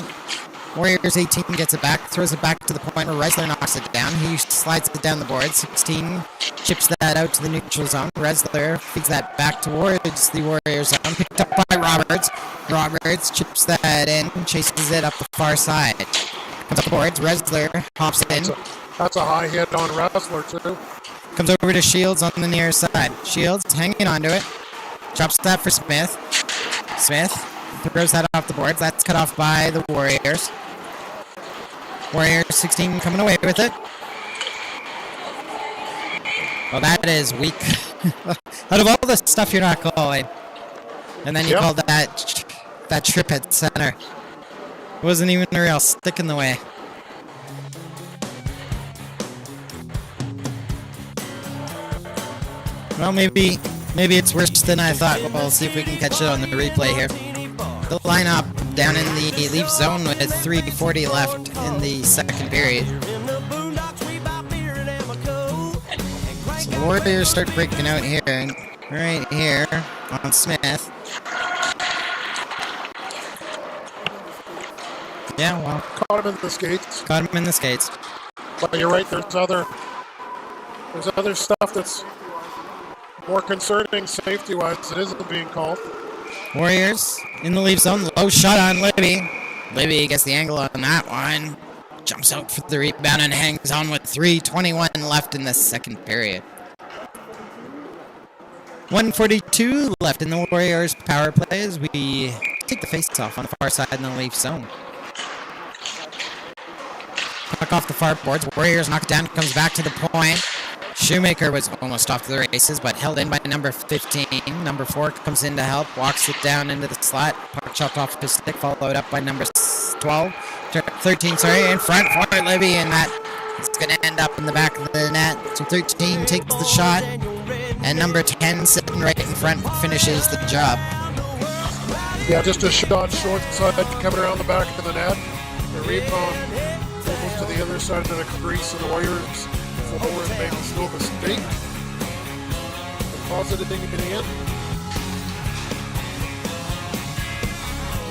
Warriors 18 gets it back, throws it back to the point where Resler knocks it down. He slides it down the board. 16 chips that out to the neutral zone. Resler feeds that back towards the Warriors zone. Picked up by Roberts. Roberts chips that in, chases it up the far side. Comes up the boards. Resler hops in. That's a high hit on Resler, too. Comes over to Shields on the near side. Shields hanging onto it. Drops that for Smith. Smith throws that off the boards. That's cut off by the Warriors. Warriors 16 coming away with it. Well, that is weak. Out of all the stuff you're not calling. And then you called that trip at center. Wasn't even a real stick in the way. Well, maybe it's worse than I thought. We'll see if we can catch it on the replay here. The lineup down in the Leaf zone with 3:40 left in the second period. So the Warriors start breaking out here, right here on Smith. Yeah, well. Caught him in the skates. Caught him in the skates. But you're right, there's other stuff that's more concerning safety-wise. It isn't being called. Warriors in the Leaf zone. Low shot on Libby. Libby gets the angle on that one. Jumps out for the rebound and hangs on with 3:21 left in the second period. 1:42 left in the Warriors power play as we take the face-off on the far side in the Leaf zone. Puck off the far boards. Warriors knock it down. Comes back to the point. Shoemaker was almost off to the races, but held in by number 15. Number 4 comes in to help, walks it down into the slot. Puck chopped off his stick, followed up by number 13, in front for Libby, and that is going to end up in the back of the net. So 13 takes the shot, and number 10 sitting right in front finishes the job. Yeah, just a shot short side coming around the back of the net. The rebound almost to the other side of the crease, and the Warriors forward makes no mistake. Deposited in the end.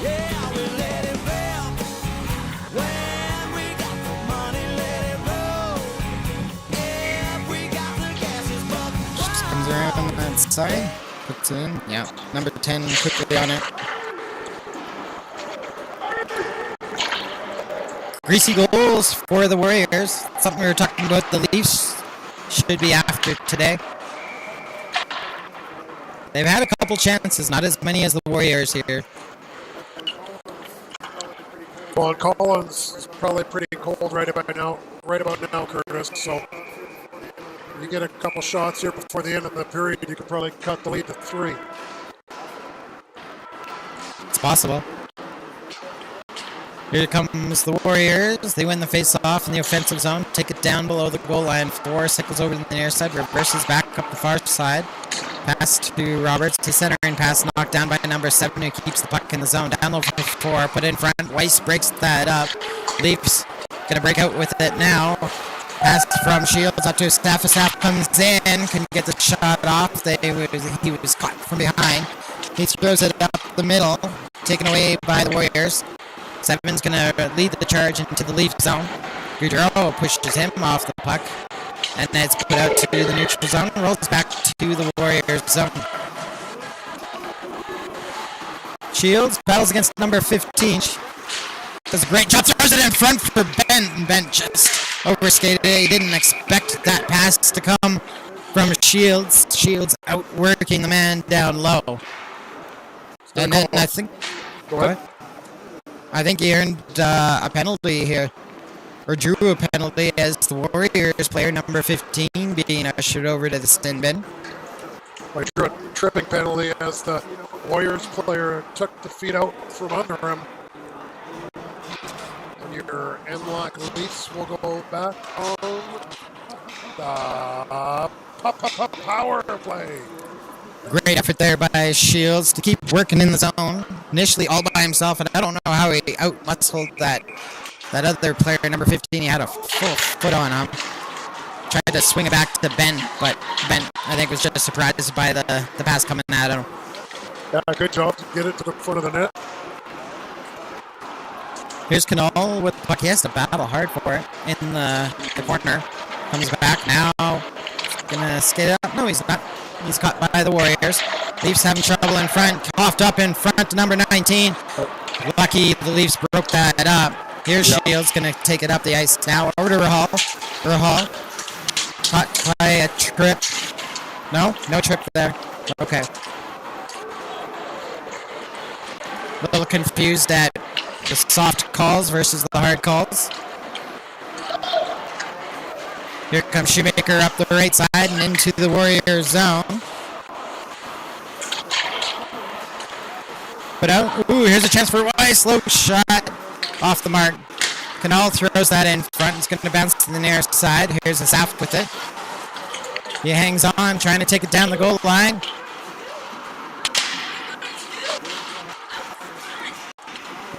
Yeah, we let it rip. When we got the money, let it roll. If we got the gas, it's buck. Just comes around on that side, puts it in. Yeah, number 10 quickly on it. Greasy goals for the Warriors. Something we were talking about the Leafs should be after today. They've had a couple chances, not as many as the Warriors here. Well, Collins is probably pretty cold right about now, Curtis. So you get a couple shots here before the end of the period, you could probably cut the lead to 3. It's possible. Here comes the Warriors. They win the face-off in the offensive zone. Take it down below the goal line. 4 cycles over to the near side. Reverses back up the far side. Pass to Roberts. To centering pass knocked down by number 7 who keeps the puck in the zone. Down low for 4. Put in front. Weiss breaks that up. Leafs gonna break out with it now. Pass from Shields up to Staff. Staff comes in. Couldn't get the shot off. He was caught from behind. He throws it up the middle. Taken away by the Warriors. Seven's going to lead the charge into the Leaf zone. Goudreau pushes him off the puck. And it's put out to the neutral zone. Rolls back to the Warriors zone. Shields battles against number 15. Does a great job. Throws it in front for Ben. Ben just overskated it. He didn't expect that pass to come from Shields. Shields outworking the man down low. And then I think... Go ahead. I think he earned a penalty here, or drew a penalty as the Warriors player number 15 being ushered over to the sin bin. I drew a tripping penalty as the Warriors player took the feet out from under him. And your MLAC Leafs will go back on the power play. Great effort there by Shields to keep working in the zone. Initially all by himself, and I don't know how he out-muscled that other player, number 15. He had a full foot on him. Tried to swing it back to Ben, but Ben, I think, was just surprised by the pass coming at him. Yeah, good job to get it to the front of the net. Here's Canal with the puck. He has to battle hard for it in the corner. Comes back now. Gonna skate up. No, he's not. He's caught by the Warriors. Leafs having trouble in front. Coughed up in front to number 19. Lucky the Leafs broke that up. Here's Shields gonna take it up the ice now. Over to Rahal. Rahal. Caught by a trip. No trip there. Okay. A little confused at the soft calls versus the hard calls. Here comes Shoemaker up the right side and into the Warriors zone. But out. Ooh, here's a chance for Weiss. Slow shot off the mark. Canal throws that in front. It's going to bounce to the nearest side. Here's Asaf with it. He hangs on, trying to take it down the goal line.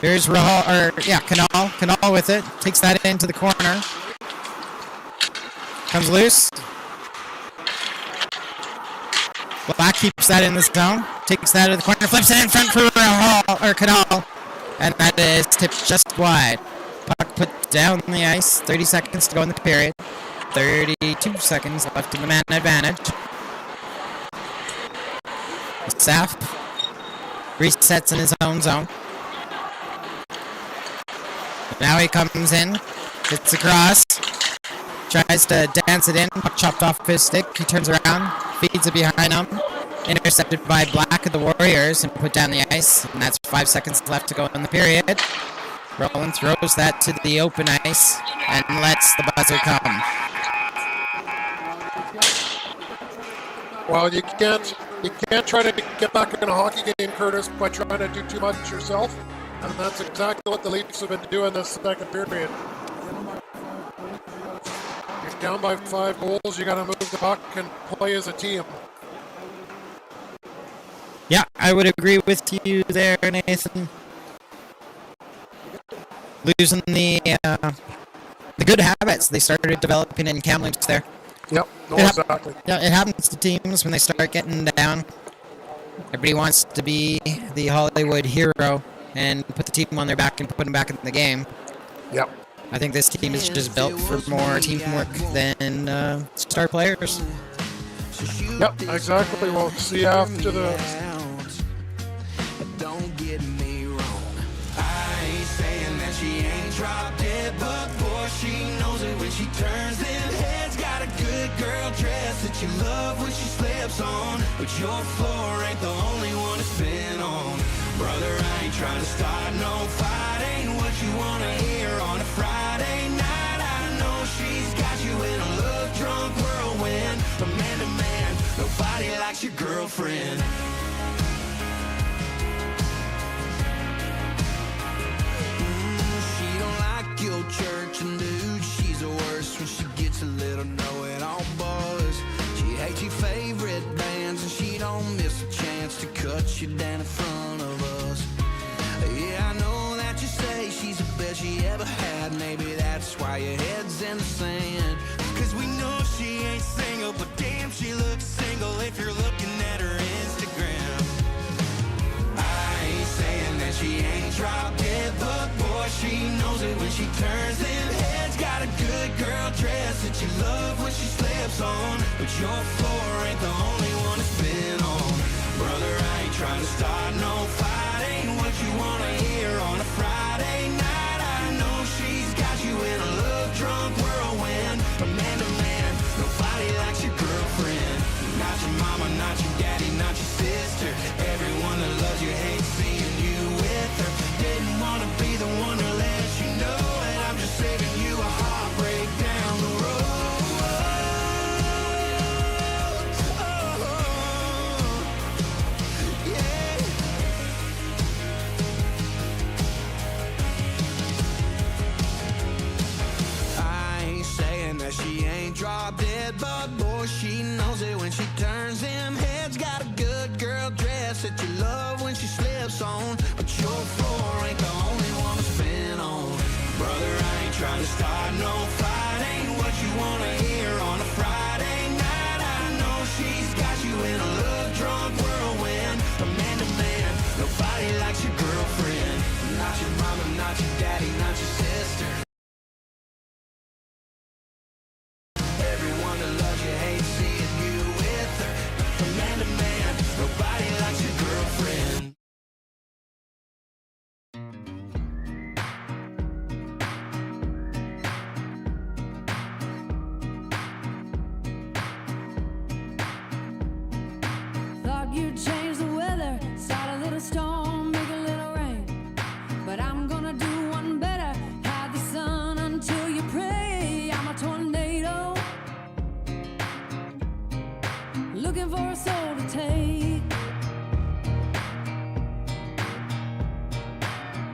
Here's Canal. Canal with it. Takes that into the corner. Comes loose. Black keeps that in the zone. Takes that to the corner. Flips it in front for Canal. And that is tipped just wide. Puck put down the ice. 30 seconds to go in the period. 32 seconds left in the man advantage. Saf resets in his own zone. Now he comes in, gets across, tries to dance it in, puck chopped off his stick. He turns around, feeds it behind him, intercepted by Black of the Warriors and put down the ice. And that's 5 seconds left to go in the period. Roland throws that to the open ice and lets the buzzer come. Well, you can't try to get back in a hockey game, Curtis, by trying to do too much yourself. And that's exactly what the Leafs have been doing this second period. You're down by 5 goals, you got to move the puck and play as a team. Yeah, I would agree with you there, Nathan. Losing the good habits they started developing in Kamloops there. Yep, exactly. Yeah, it happens to teams when they start getting down. Everybody wants to be the Hollywood hero and put the team on their back and put them back in the game. Yep. I think this team is just built for more teamwork than star players. Yep, exactly. We'll see after the... Don't get me wrong. I ain't saying that she ain't drop dead, but boy, she knows it when she turns them heads. Got a good girl dress that you love when she slips on, but your floor ain't the only one it's been on. Brother, I ain't trying to start no fight. Ain't what you wanna hear on a Friday night. I know she's got you in a love-drunk whirlwind. From man to man, nobody likes your girlfriend. She don't like your church and dude, she's the worst when she gets a little know-it-all buzz. She hates your favorite bands and she don't miss a chance to cut you down in front of us. Yeah, I know that you say she's the best she ever had. Maybe that's why your head's in the sand. Cause we know she ain't single, but damn, she looks single if you're looking at her Instagram. I ain't saying that she ain't drop dead, but boy, she knows it when she turns them heads. Got a good girl dress that you love when she slips on, but your floor ain't the only one it's been on. Brother, I ain't trying to start no fight. Ain't what you wanna hear on a Friday night. I know she's got you in a love-drunk whirlwind. From man to man, nobody likes your girlfriend. Not your mama, not your daddy, not your sister. Everyone that loves you hates seeing you with her. Didn't wanna be the one to let you know it. I'm just saving you a heartbreak down the road. She ain't drop dead, but boy, she knows it when she turns them heads. Got a good girl dress that you love when she slips on, but your floor ain't the only one it's been on. Brother, I ain't trying to start no fight. Ain't what you wanna hear on a Friday night. I know she's got you in a love-drunk whirlwind. From man to man, nobody likes your girlfriend. Not your mama, not your daddy, not looking for a soul to take.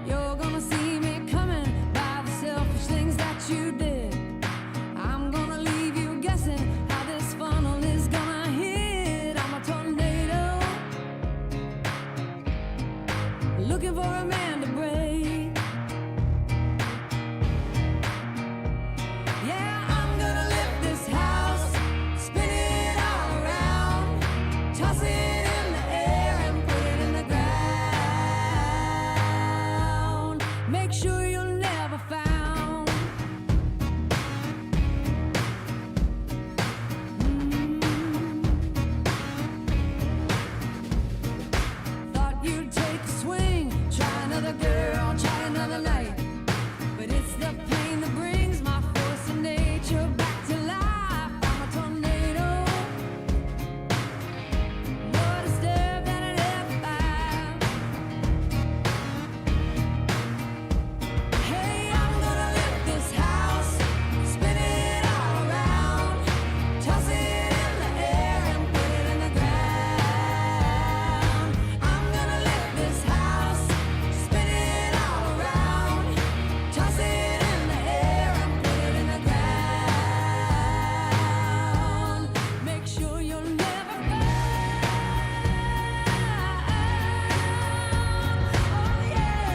You're gonna see me coming by the selfish things that you did. I'm gonna leave you guessing how this funnel is gonna hit. I'm a tornado, looking for a man to break. Yeah, I'm gonna lift this house, spin it all around, toss it in the air and put it in the ground. Make sure you're never found. Thought you'd take a swing, try another girl, try another night. But it's the pain that brings my force of nature back to life. I'm a tornado, would have stabbed at an F5. Hey, I'm gonna lift this house, spin it all around, toss it in the air and put it in the ground. I'm gonna lift this house, spin it all around, toss it in the air and put it in the ground. Make sure you're never found. Oh yeah.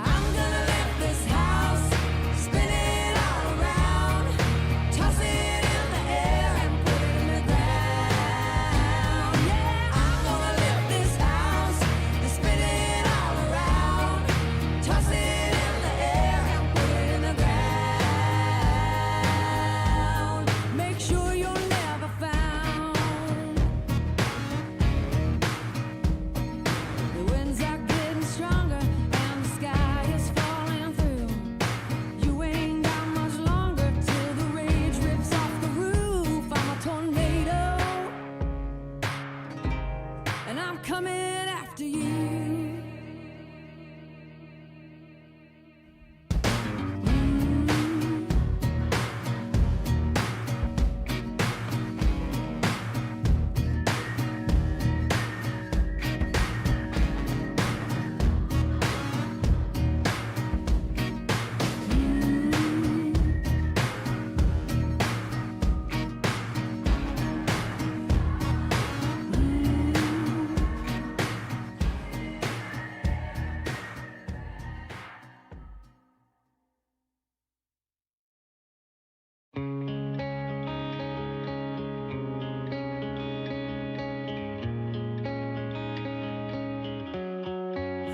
I'm gonna lift this house, spin it all around, toss it in the air and put it in the ground. Yeah, I'm gonna lift this house, spin it all around, toss it in the air and put it in the ground. Make sure you're never found. The winds are getting stronger and the sky is falling through. You ain't got much longer till the rage rips off the roof. I'm a tornado, and I'm coming after you.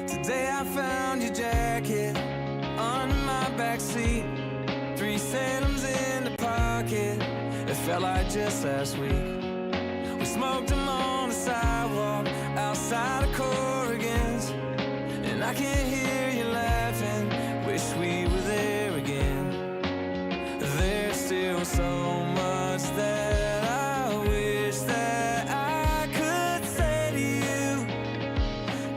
Today I found your jacket on my backseat. 3 Salems in the pocket. It felt like just last week. We smoked them on the sidewalk outside of Corrigan's, and I can hear you laughing. Wish we were there again. There's still so much that I wish that I could say to you,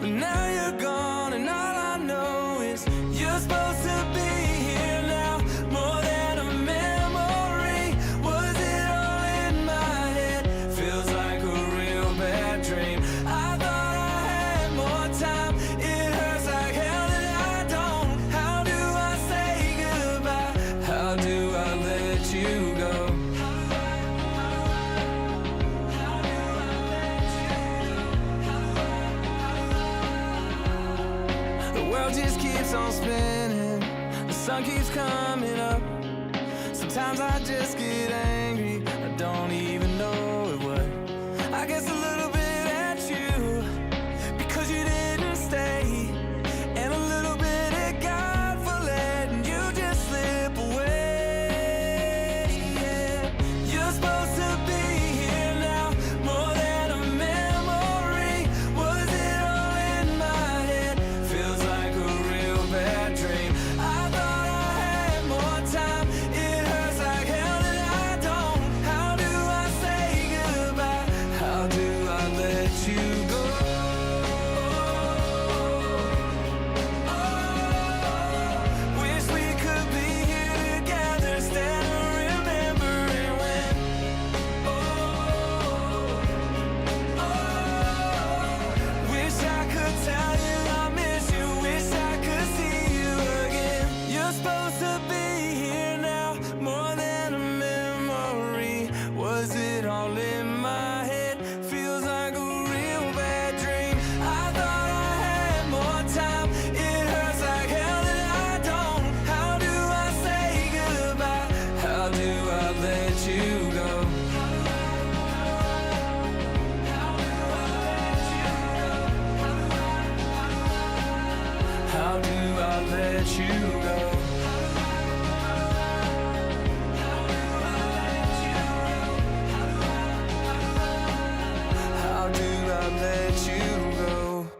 but now you're gone and all I know is you're supposed to be here now, more than a memory. Was it all in my head? Feels like a real bad dream. I thought I had more time. It hurts like hell that I don't. How do I say goodbye? How do I let you go? The world just keeps on spinning, the sun keeps coming up. Sometimes I just get angry, I don't even know what. I guess a little bit at you, because you didn't stay, and a little bit at God for letting you just slip away. Yeah. You're supposed to be here now, more than a memory. Was it all in my head? Feels like a real bad How do I let you go? How do I let you go?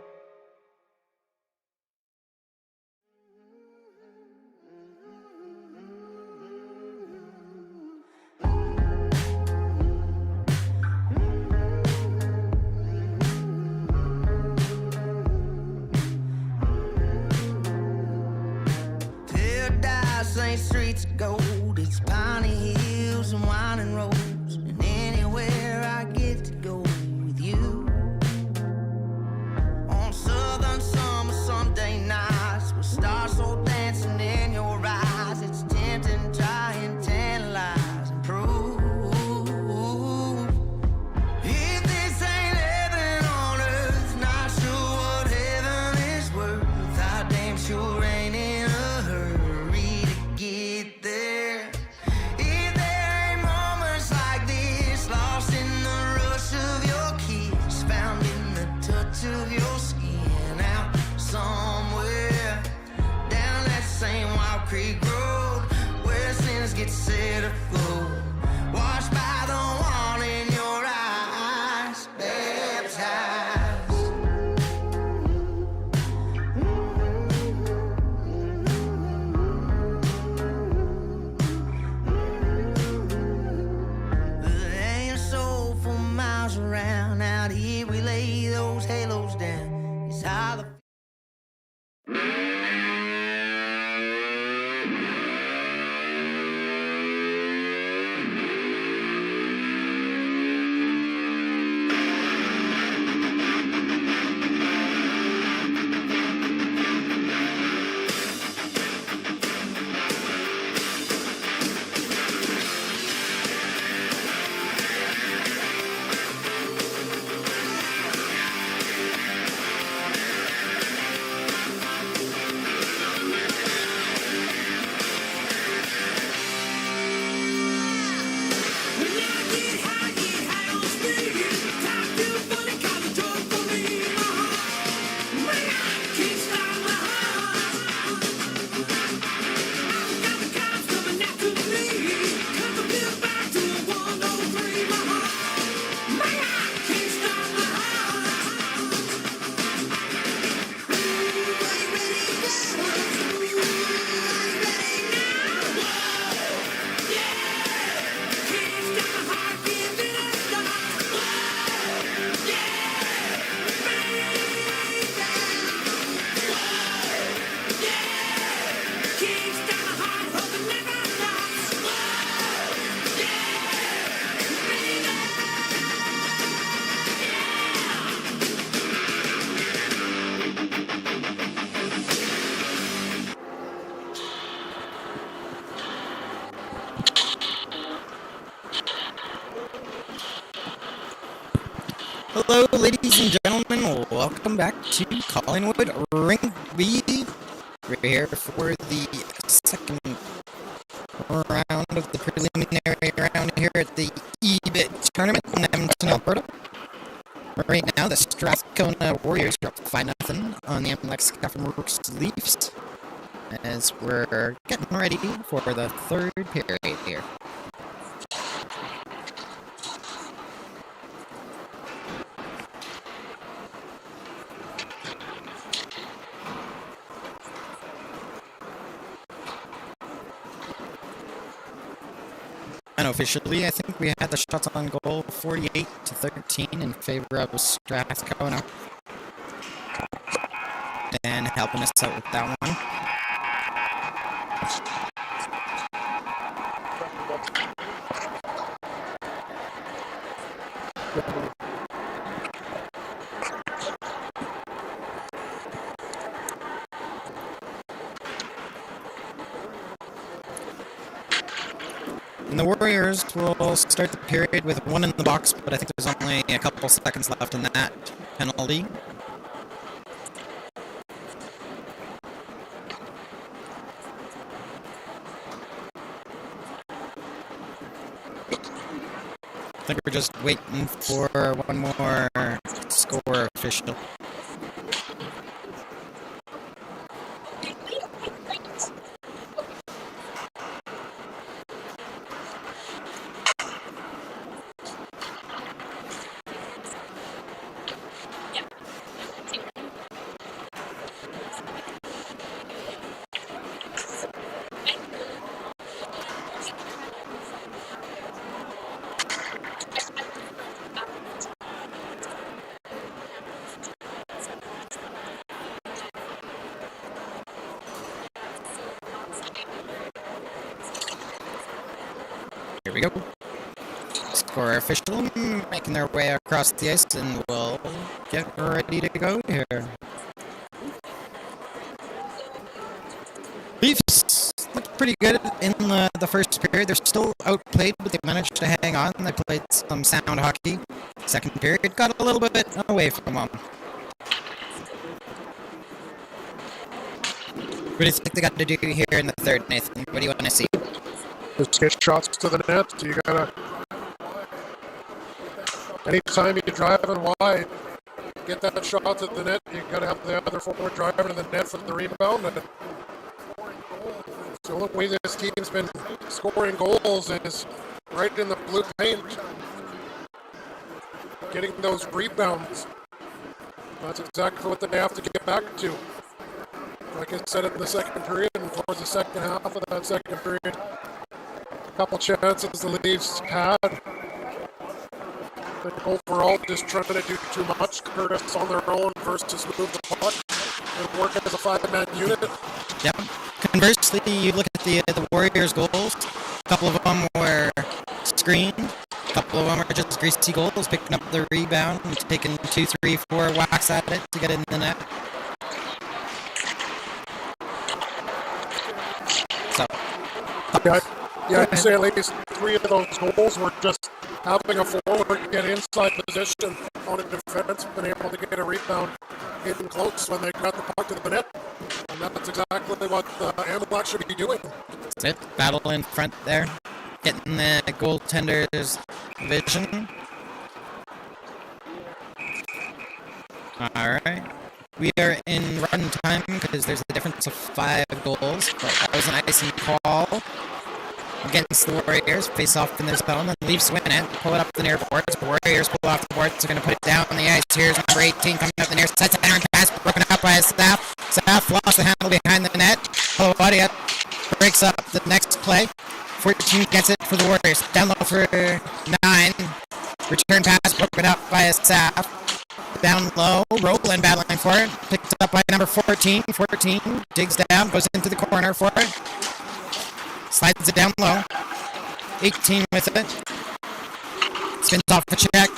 Paradise ain't streets of gold, it's piney hills and winding roads, and anywhere I get to go with you. On southern summer Sunday nights, with stars so dancing in your eyes, it's tempting, try and tantalize and prove. If this ain't heaven on earth, not sure what heaven is worth. I damn sure ain't in a hurry to get there. If there ain't moments like this, lost in the rush of your kiss, found in the touch of your skin, out somewhere down that same Wild Creek road where sins get set afloat, washed by the one in your eyes, baptized. There ain't a soul for miles around. Out here we lay those halos down. It's how the Hello, ladies and gentlemen. Welcome back to Callingwood Rink B. We're here for the second round of the preliminary round here at the EBIT tournament in Edmonton, Alberta. Right now, the Strathcona Warriors are up 5-0 on the MLAC Scafom-rux Leafs as we're getting ready for the third period here. Unofficially, I think we had the shots on goal 48-13 in favor of Strathcona. And helping us out with that one. And the Warriors will start the period with one in the box, but I think there's only a couple seconds left in that penalty. I think we're just waiting for one more score official. Here we go. Score official making their way across the ice, and we'll get ready to go here. Leafs looked pretty good in the first period. They're still outplayed, but they managed to hang on. They played some sound hockey. Second period got a little bit away from them. What do you think they got to do here in the third, Nathan? What do you want to see? Just get shots to the net. You gotta. Anytime you're driving wide, get that shot to the net. You gotta have the other forward driving to the net for the rebound. And the only way this team's been scoring goals is right in the blue paint, getting those rebounds. That's exactly what they have to get back to. Like I said in the second period and towards the second half of that second period, a couple chances the Leafs had. I think overall just trying to do too much. Curtis on their own versus move the puck and work as a five-man unit. Yep. Conversely, you look at the Warriors' goals. A couple of them were screened. A couple of them were just greasy goals, picking up the rebound and taking 2, 3, 4 whacks at it to get it in the net. So, yeah, I'd say at least 3 of those goals were just having a forward get inside position on a defense, been able to get a rebound, getting close when they got the puck to the net. And that's exactly what MLAC should be doing. That's it. Battle in front there. Getting the goaltender's vision. Alright. We are in run time because there's a difference of 5 goals. But that was an icing call against the Warriors. Face off in their zone. The Leafs win it. Pull it up the near boards. Warriors pull off the boards. They're going to put it down on the ice. Here's number 18 coming up the near side. Center and pass broken up by Staff. Staff lost the handle behind the net. Holovadia breaks up the next play. 14 gets it for the Warriors. Down low for 9. Return pass broken up by Staff. Down low, Roland battling for it. Picked up by number 14. 14 digs down, goes into the corner for it. Slides it down low. 18 with it. Spins off the check.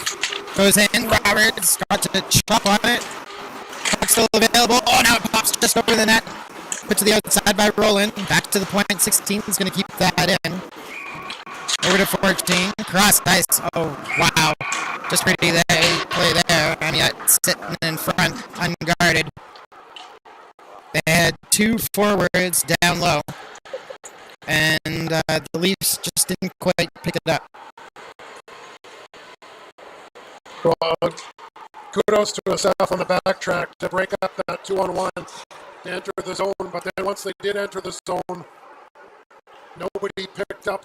Goes in. Roberts got to chop on it. Puck still available. Oh, now it pops just over the net. Put to the outside by Roland. Back to the point. 16 is going to keep that in. Over to 14. Cross ice. Oh, wow. Just pretty play there. And yet sitting in front, unguarded. They had 2 forwards down low. And the Leafs just didn't quite pick it up. Well, kudos to Asaf on the backtrack to break up that 2-on-1 to enter the zone. But then once they did enter the zone, nobody picked up.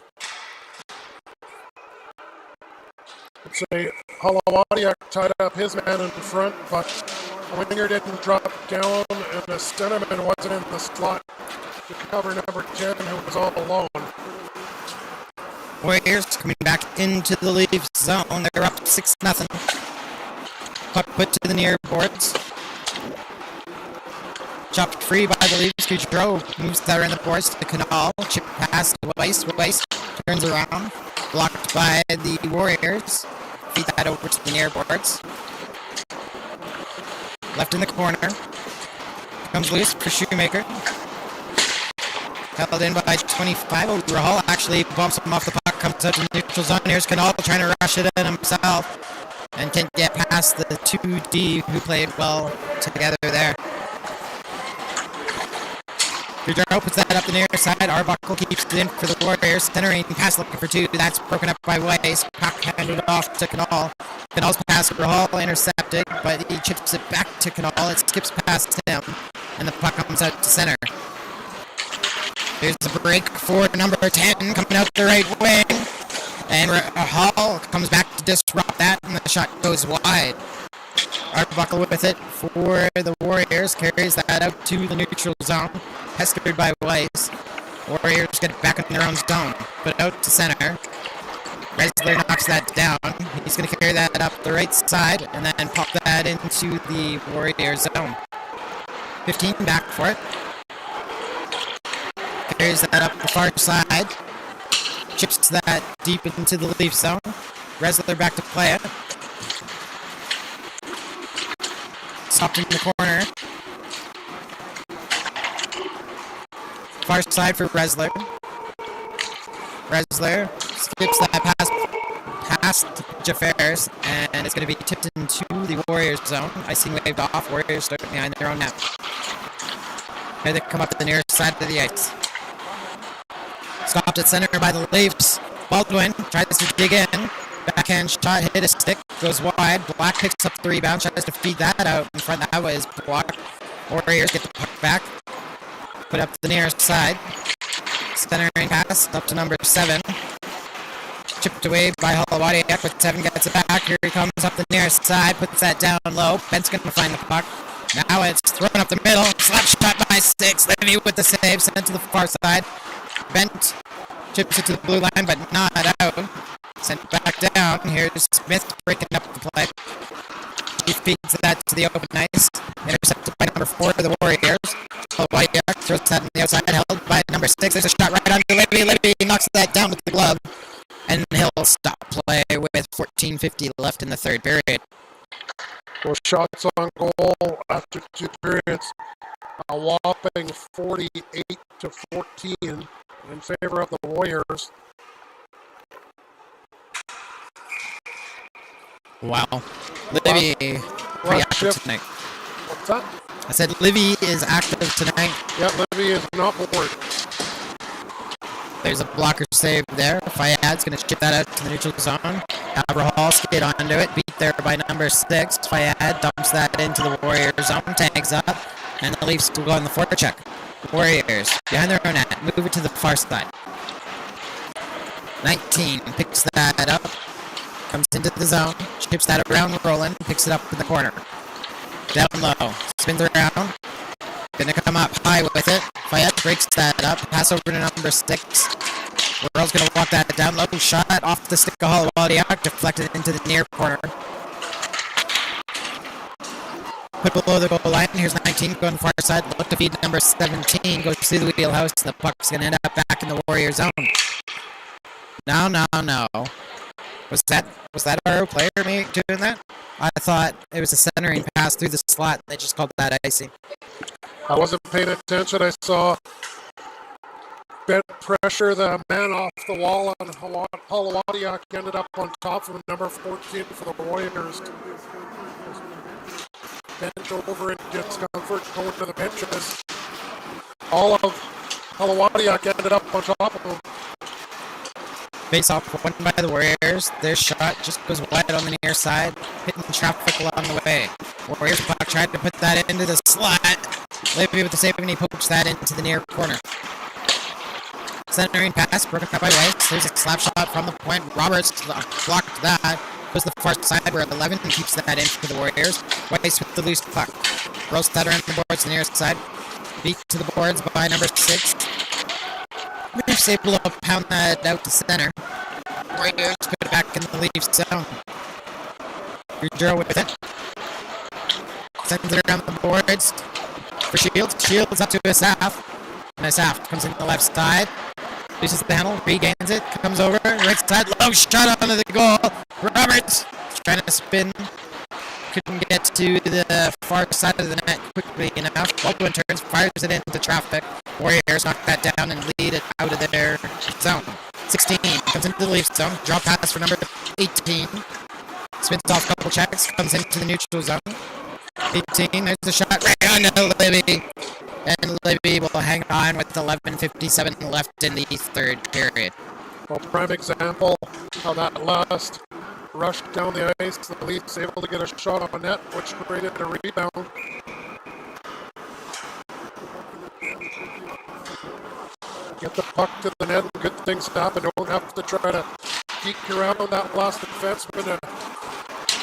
Let's say Halawadiak tied up his man in front, but Winger didn't drop down, and the centerman wasn't in the slot to cover number 10, who was all alone. Warriors coming back into the Leafs zone. They're up 6-0. Puck put to the near boards. Chopped free by the Leafs. Goudreau moves that around the boards to Canal. Chip pass to Weiss. Weiss turns around. Blocked by the Warriors. Feed that over to the near boards. Left in the corner. Comes loose for Shoemaker. Held in by 25. Oh, Rahal actually bumps him off the puck. Comes out to the neutral zone. Here's Canal trying to rush it in himself. And can't get past the 2D who played well together there. Goudreau puts that up the near side. Arbuckle keeps it in for the Warriors. Centering pass looking for 2. That's broken up by Weiss. Puck handed off to Canal. Canal's pass Rahal intercepted, but he chips it back to Canal. It skips past him, and the puck comes out to center. Here's the break for number 10 coming out the right wing. And Hall comes back to disrupt that, and the shot goes wide. Arbuckle with it for the Warriors. Carries that out to the neutral zone. Pestered by Weiss. Warriors get it back in their own zone. Put it out to center. Resler knocks that down. He's going to carry that up the right side and then pop that into the Warrior zone. 15 back for it. Carries that up the far side. Chips that deep into the Leaf zone. Resler back to play it. Stopped in the corner. Far side for Resler. Resler skips that pass past Jaffers, and it's going to be tipped into the Warriors zone. Icing waved off. Warriors start behind their own net. Here they come up to the near side of the ice. Stopped at center by the Leafs. Baldwin tries to dig in. Backhand shot, hit a stick, goes wide. Black picks up the rebound, tries to feed that out in front. That was blocked. Warriors get the puck back. Put up the near side. Centering pass up to number 7. Chipped away by Holowadiak, but 7 gets it back. Here he comes up the near side, puts that down low. Bent's going to find the puck. Now it's thrown up the middle. Slap shot by 6. Livy with the save, sent to the far side. Bent chips it to the blue line, but not out. Sent back down. Here's Smith breaking up the play. He feeds that to the open ice. Intercepted by number 4 for the Warriors. Holowadiak throws that on the outside, held by number 6. There's a shot right onto Livy. Livy knocks that down with the glove. And he'll stop play with 14:50 left in the third period. Well, shots on goal after 2 periods. A whopping 48-14 in favor of the Warriors. Wow. Livy pretty active tonight. What's that? I said Livy is active tonight. Yeah, Livy is not bored. There's a blocker save there. Fayad's going to chip that out to the neutral zone. Abrahal skid onto it. Beat there by number 6. Fayad dumps that into the Warriors zone. Tags up. And the Leafs will go on the forecheck. Warriors behind their own net. Move it to the far side. 19 picks that up. Comes into the zone. Chips that around Roland. Picks it up in the corner. Down low. Spins around. Gonna come up high with it. Fayette breaks that up. Pass over to number 6. Worrell's gonna walk that down low. Shot off the stick of Holowadiak. Deflected into the near corner. Put below the goal line. Here's 19 going far side. Look to feed number 17. Goes through the wheelhouse. And the puck's gonna end up back in the Warrior zone. No. Was that our player doing that? I thought it was a centering pass through the slot. They just called that icing. I wasn't paying attention. I saw Bent pressure the man off the wall, and Holowadiak ended up on top of number 14 for the Warriors. Bent over and gets comfort going to the benches. All of Holowadiak ended up on top of him. Face off won by the Warriors. Their shot just goes wide on the near side, hitting traffic along the way. Warriors puck tried to put that into the slot. Livy with the save, and he pokes that into the near corner. Centering pass, broken up by Weiss. There's a slap shot from the point. Roberts blocked that. Goes to the far side where 11 keeps that in for the Warriors. Weiss with the loose puck. Roast that around the boards to the nearest side. Beat to the boards by number 6. Leafs able to pound that out to center. Warriors put it back in the Leafs zone. Rudero with it. Sends it around the boards for Shields. Shields up to Asaf. And Asaf comes in the left side. Loses the handle, regains it, comes over, right side, low shot onto the goal. Roberts trying to spin. Couldn't get to the far side of the net quickly enough. Baldwin turns, fires it into traffic. Warriors knock that down and lead it out of their zone. 16 comes into the Leafs zone. Drop pass for number 18. Spins off a couple checks, comes into the neutral zone. 18, there's the shot right onto Livy. And Livy will hang on with 11:57 left in the third period. Well, prime example of that last rush down the ice. The Leafs able to get a shot on net, which created a rebound. Get the puck to the net, and good things happen. Don't have to try to geek around that last defenseman and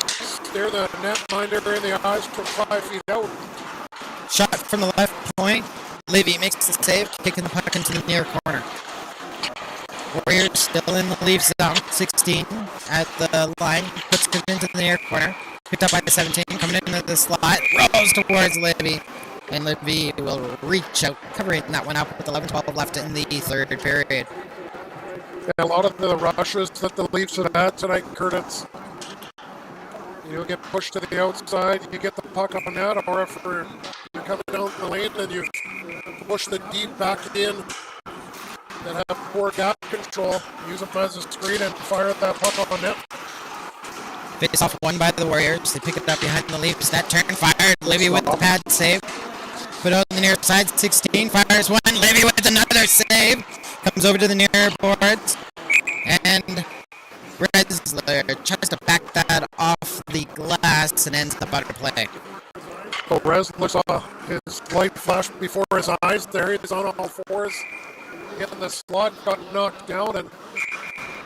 stare the netminder in the eyes from 5 feet out. Shot from the left point. Livy makes the save, kicking the puck into the near corner. Warriors still in the Leafs zone. 16 at the line. Puts it into the near corner. Picked up by the 17. Coming into the slot. Rolls towards Livy. And Livy will reach out, covering that one up with 11:12 left in the third period. A lot of the rushes that the Leafs have had tonight, Curtis, you'll get pushed to the outside, you get the puck up and net, or if you're coming down the lane and you push the deep back in and have poor gap control, use them as a screen and fire that puck up on net. Face off won by the Warriors. They pick it up behind the Leafs. That turn fired. Livy with the pad save. Put out on the near side. 16 fires one. Livy with another save. Comes over to the near boards. And Bresler tries to back that off the glass and ends the butter play. So Bresler saw his light flash before his eyes. There he is on all fours. Getting the slot, got knocked down, and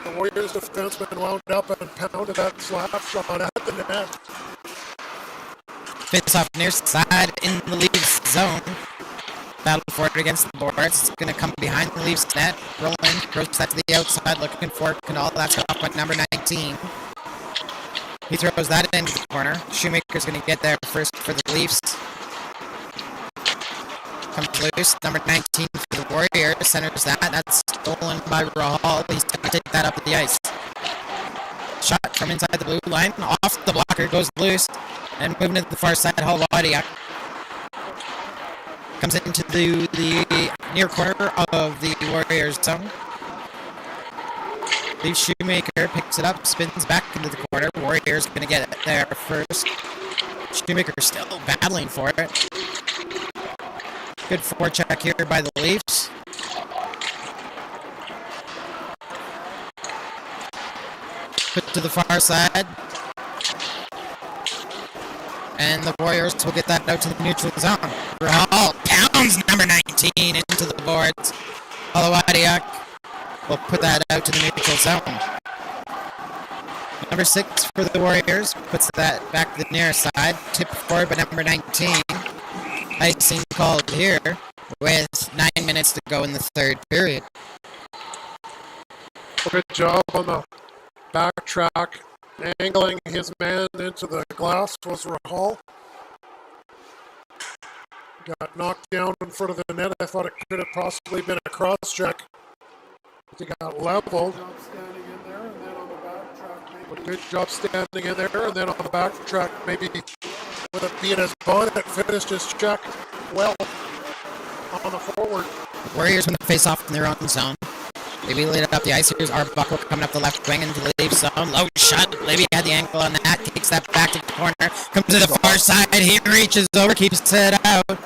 the Warriors defenseman wound up and pounded that slap shot at the net. Face off near side in the Leafs zone. Battle for it against the boards. It's going to come behind the Leafs net. Rolling, throws that to the outside, looking for Canal. That's off by number 19. He throws that into the corner. Shoemaker's going to get there first for the Leafs. Comes loose. Number 19 for the Warriors. Centers that. That's stolen by Rahal. He's going to take that up the ice. Shot from inside the blue line. Off the blocker. Goes loose. And moving to the far side. Halwadiak comes into the near corner of the Warriors zone. Leaves Shoemaker, picks it up, spins back into the corner. Warriors going to get it there first. Shoemaker still battling for it. Good forecheck here by the Leafs. Put to the far side. And the Warriors will get that out to the neutral zone. Rahal pounds number 19 into the boards. Halwadiak will put that out to the neutral zone. Number 6 for the Warriors puts that back to the near side. Tip forward by number 19. Icing called here with 9 minutes to go in the third period. Good job on the backtrack. Angling his man into the glass was Rahal. Got knocked down in front of the net. I thought it could have possibly been a cross check. He got leveled. Good job standing in there, and then on the backtrack, maybe with it being his bonnet, finished his check well on the forward. Warriors win the face-off in their own zone. Levy laid it up the ice. Here's Arbuckle coming up the left wing into the Leafs zone. Low shot. Levy had the ankle on that. Takes that back to the corner. Comes to the far side. He reaches over. Keeps it out.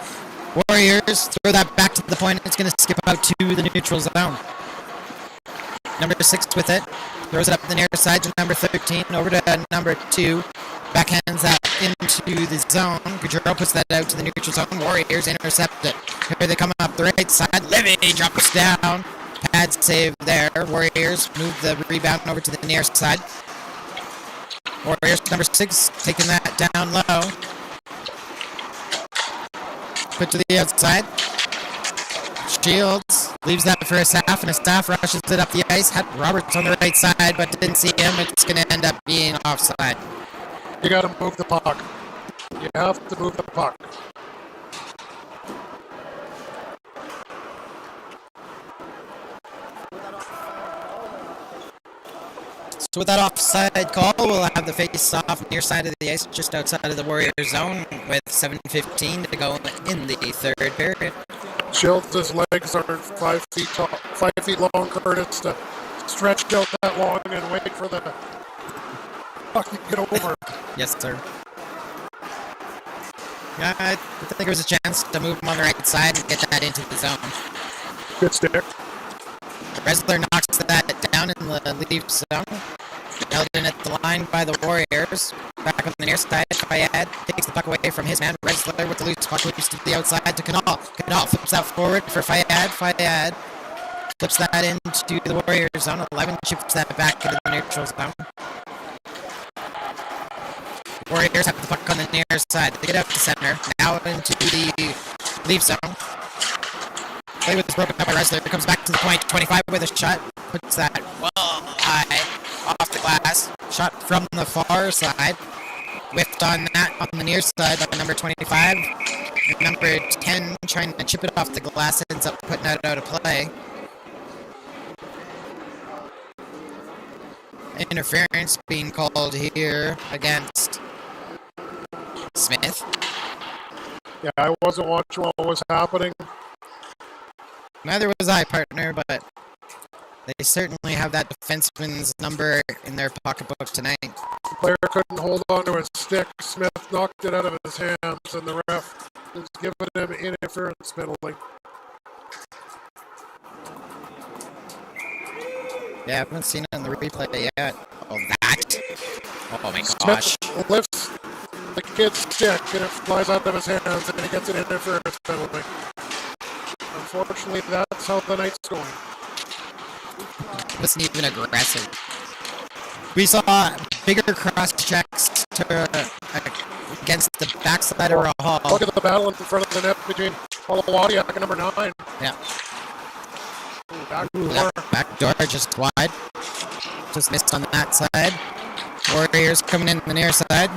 Warriors throw that back to the point. It's going to skip out to the neutral zone. Number 6 with it. Throws it up the near side to number 13. Over to number 2. Backhands that into the zone. Gaudreau puts that out to the neutral zone. Warriors intercept it. Here they come up the right side. Levy drops down. Pad save there. Warriors move the rebound over to the near side. Warriors number 6 taking that down low. Put to the outside. Shields leaves that for a staff, and a staff rushes it up the ice. Had Roberts on the right side, but didn't see him. It's going to end up being offside. You got to move the puck. You have to move the puck. So with that offside call, we'll have the face-off near side of the ice, just outside of the Warriors zone, with 7:15 to go in the third period. Shields' legs are 5 feet tall, 5 feet long, Curtis, to stretch out that long and wait for the puck to get over. Yes, sir. Yeah, I think there was a chance to move him on the right side and get that into the zone. Good stick. Bresler knocks that down in the Leafs zone. Held in at the line by the Warriors. Back on the near side, Fayad takes the puck away from his man. Bresler with the loose puck loose to the outside to Canal. Canal flips that forward for Fayad. Fayad flips that into the Warriors zone. 11 shifts that back into the neutral zone. Warriors have the puck on the near side. They get up to center. Now into the Leafs zone. Play with this broken up by Bresler. Comes back to the point. 25 with a shot. Puts that well high off the glass. Shot from the far side. Whiffed on that on the near side by number 25. And number 10 trying to chip it off the glass. Ends up putting that out of play. interference being called here against Smith. Yeah, I wasn't watching what was happening. Neither was I, partner, but they certainly have that defenseman's number in their pocketbook tonight. The player couldn't hold on to his stick. Smith knocked it out of his hands, and the ref is giving him interference penalty. Yeah, I haven't seen it in the replay yet. Oh, that. Oh, my gosh. Smith lifts the kid's stick, and it flies out of his hands, and he gets an interference penalty. Unfortunately, that's how the night's going. Wasn't even aggressive. We saw bigger cross checks against the backside of Hall. Look at the battle in front of the net between Holowadiak and number 9. Yeah. Back door. Back door just wide. Just missed on that side. Warriors coming in the near side.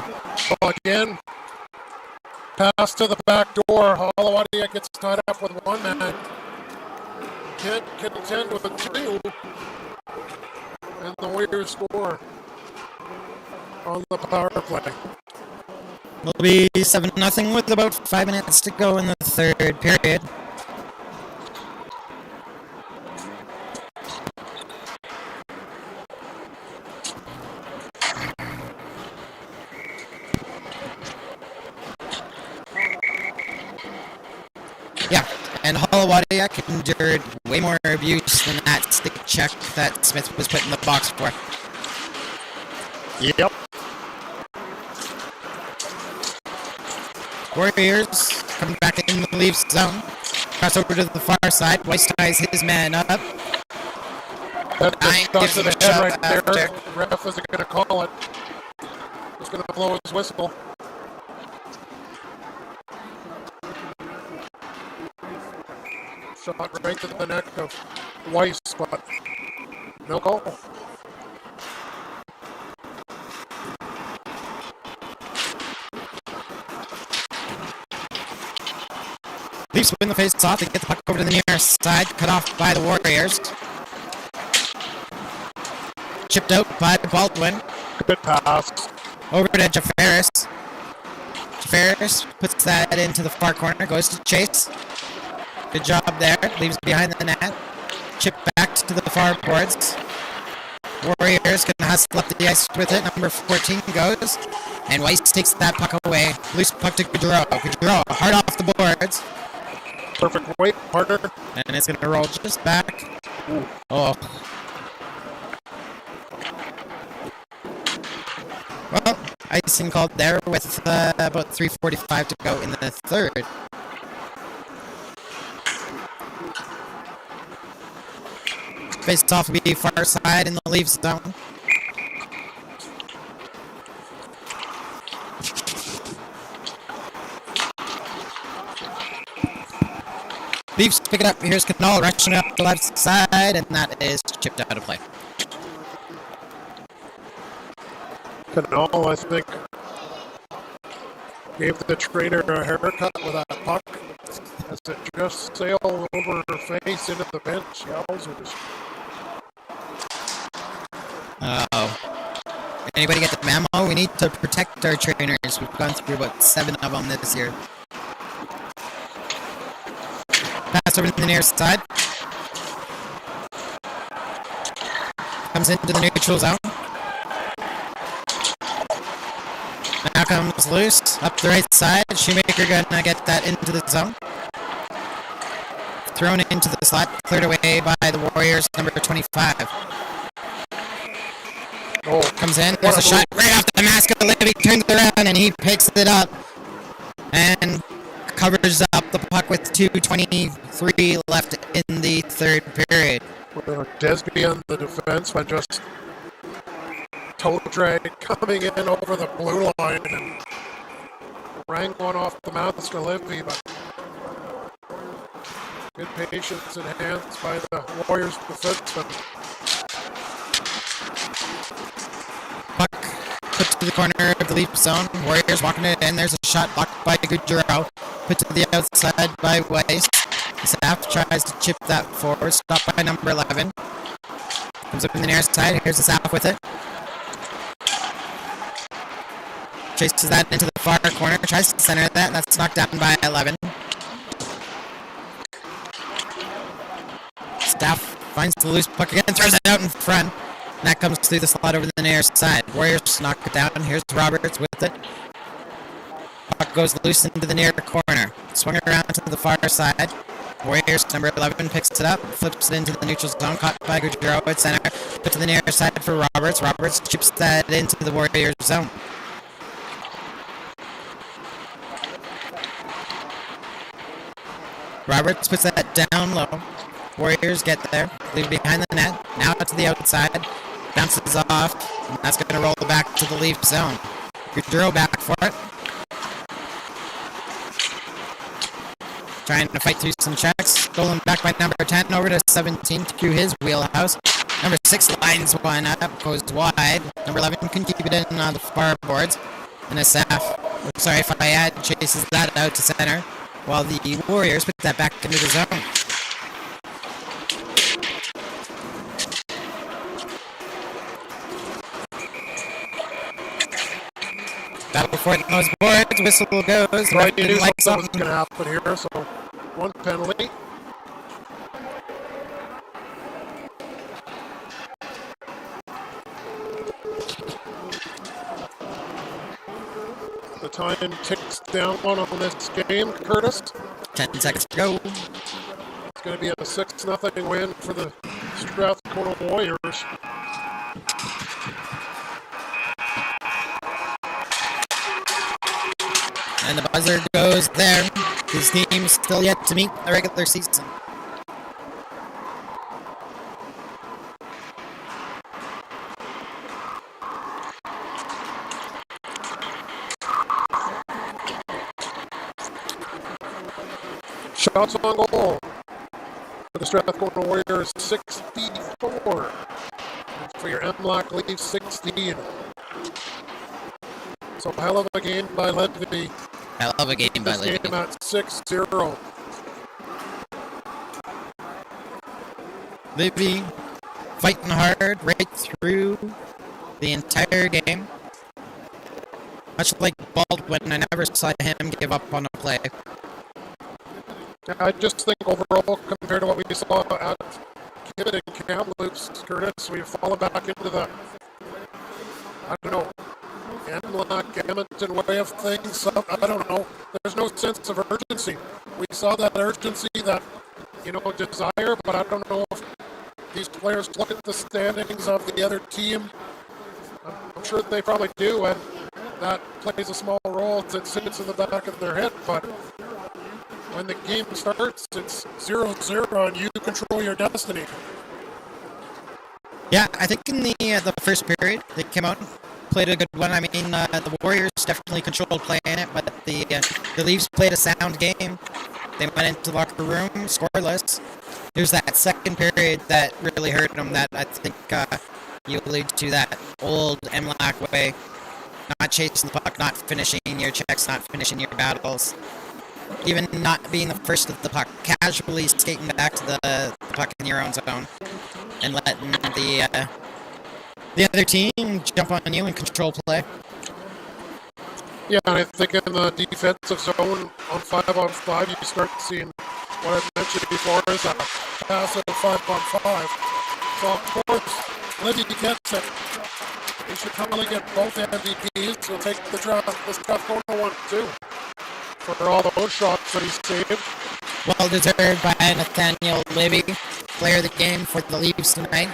Well, again, pass to the back door. Holowadiak gets tied up with one man. Can't contend with a 2. And the Warriors score on the power play. Will be 7-0 with about 5 minutes to go in the third period. Yeah, and Holowadiak endured way more abuse than that stick check that Smith was put in the box for. Yep. Warriors coming back in the Leafs zone. Cross over to the far side. Weiss ties his man up. That's a shot Gives to him the a head shot right after. there. Ref isn't going to call it. He's going to blow his whistle. Shot right to the neck of Weiss, but no goal. Leafs win the face-off. They get the puck over to the near side. Cut off by the Warriors. Chipped out by Baldwin. Good pass. Over to Jafaris. Jafaris puts that into the far corner. Goes to Chase. Good job there. Leaves behind the net. Chip back to the far boards. Warriors can hustle up the ice with it. Number 14 goes. And Weiss takes that puck away. Loose puck to Gaudreau. Gaudreau hard off the boards. Perfect weight, partner. And it's going to roll just back. Ooh. Oh. Well, icing called there with about 3:45 to go in the third. Faced off will be far side in the Leafs zone. Leafs pick it up. Here's Canal rushing up the left side, and that is chipped out of play. Canal, I think, gave the trainer a haircut with that puck as it just sailed over her face into the bench. Yowzers. Anybody get the memo? We need to protect our trainers. We've gone through about 7 of them this year. Pass over to the near side. Comes into the neutral zone. Now comes loose. Up the right side. Shoemaker gonna get that into the zone. Thrown into the slot. Cleared away by the Warriors, number 25. Oh, comes in. There's a shot right off the mask of Livy. Turns around and he picks it up. And covers up the puck with 2:23 left in the third period. Desby on the defense by just toe drag coming in over the blue line and rang one off the mask of Livy, but good patience and hands by the Warriors defenseman. Puck put to the corner of the Leaf zone. Warriors walking it in. There's a shot blocked by Gaudreau. Put to the outside by Weiss. Staff tries to chip that forward. Stopped by number 11. Comes up in the near side. Here's the Staff with it. Chases that into the far corner. Tries to center that. That's knocked down by 11. Staff finds the loose puck again. Throws it out in front. And that comes through the slot over the near side. Warriors knock it down. Here's Roberts with it. Puck goes loose into the near corner. Swung around to the far side. Warriors, number 11, picks it up, flips it into the neutral zone, caught by Gaudreau at center, put to the near side for Roberts. Roberts chips that into the Warriors zone. Roberts puts that down low. Warriors get there, leave behind the net, now to the outside, bounces off, and that's going to roll back to the Leaf zone. Gaudreau back for it. Trying to fight through some checks. Stolen back by number 10 over to 17 to his wheelhouse. Number 6 lines one up, goes wide. Number 11 can keep it in on the far boards. And Fayad chases that out to center, while the Warriors put that back into the zone. Battle for it on those boards. Whistle goes. Right, you knew something was going to happen here, so one penalty. The time ticks down one on this game, Curtis. 10 seconds to go. It's going to be a 6-0 win for the Strathcona Warriors. And the buzzer goes there. His team still yet to meet the regular season. Shots on goal for the Strathcona Warriors, 64. For your MLAC Leafs, 16. So hell of a game by Levy. Hell of a game by Levy. This game at 6-0. Levy fighting hard right through the entire game. Much like Baldwin, I never saw him give up on a play. I just think overall, compared to what we saw at Kidd and Kamloops, Curtis, we've fallen back into the, I don't know, MLAC, Edmonton way of things. I don't know. There's no sense of urgency. We saw that urgency, that, desire, but I don't know if these players look at the standings of the other team. I'm sure they probably do, and that plays a small role as it sits in the back of their head, but when the game starts, it's 0-0 and you control your destiny. Yeah, I think in the first period, they came out and played a good one. I mean, the Warriors definitely controlled play in it, but the Leafs played a sound game. They went into the locker room scoreless. It was that second period that really hurt them, that I think you allude to, that old MLAC way. Not chasing the puck, not finishing your checks, not finishing your battles. Even not being the first of the puck, casually skating back to the puck in your own zone and letting the other team jump on you and control play. Yeah, and I think in the defensive zone on 5-on-5, you start seeing what I mentioned before is a passive 5-on-5. So of course, Libby gets it. He should probably get both MVPs. He'll take the Strathcona one too, for all those shots that he saved. Well deserved by Nathaniel Libby, player of the game for the Leafs tonight,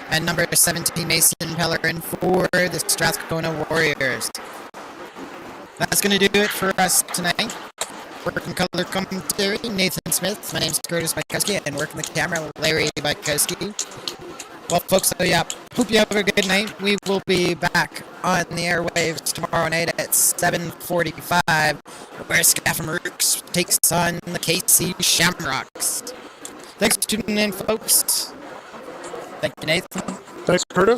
and number 17 Mason Pellerin for the Strathcona Warriors. That's going to do it for us tonight. Working color commentary, Nathan Smith. My name's Curtis Bykowski, and working the camera, Larry Bykowski. Well, folks, so yeah, hope you have a good night. We will be back on the airwaves tomorrow night at 7:45, where Scafom-rux takes on the KC Shamrocks. Thanks for tuning in, folks. Thank you, Nathan. Thanks, Curtis.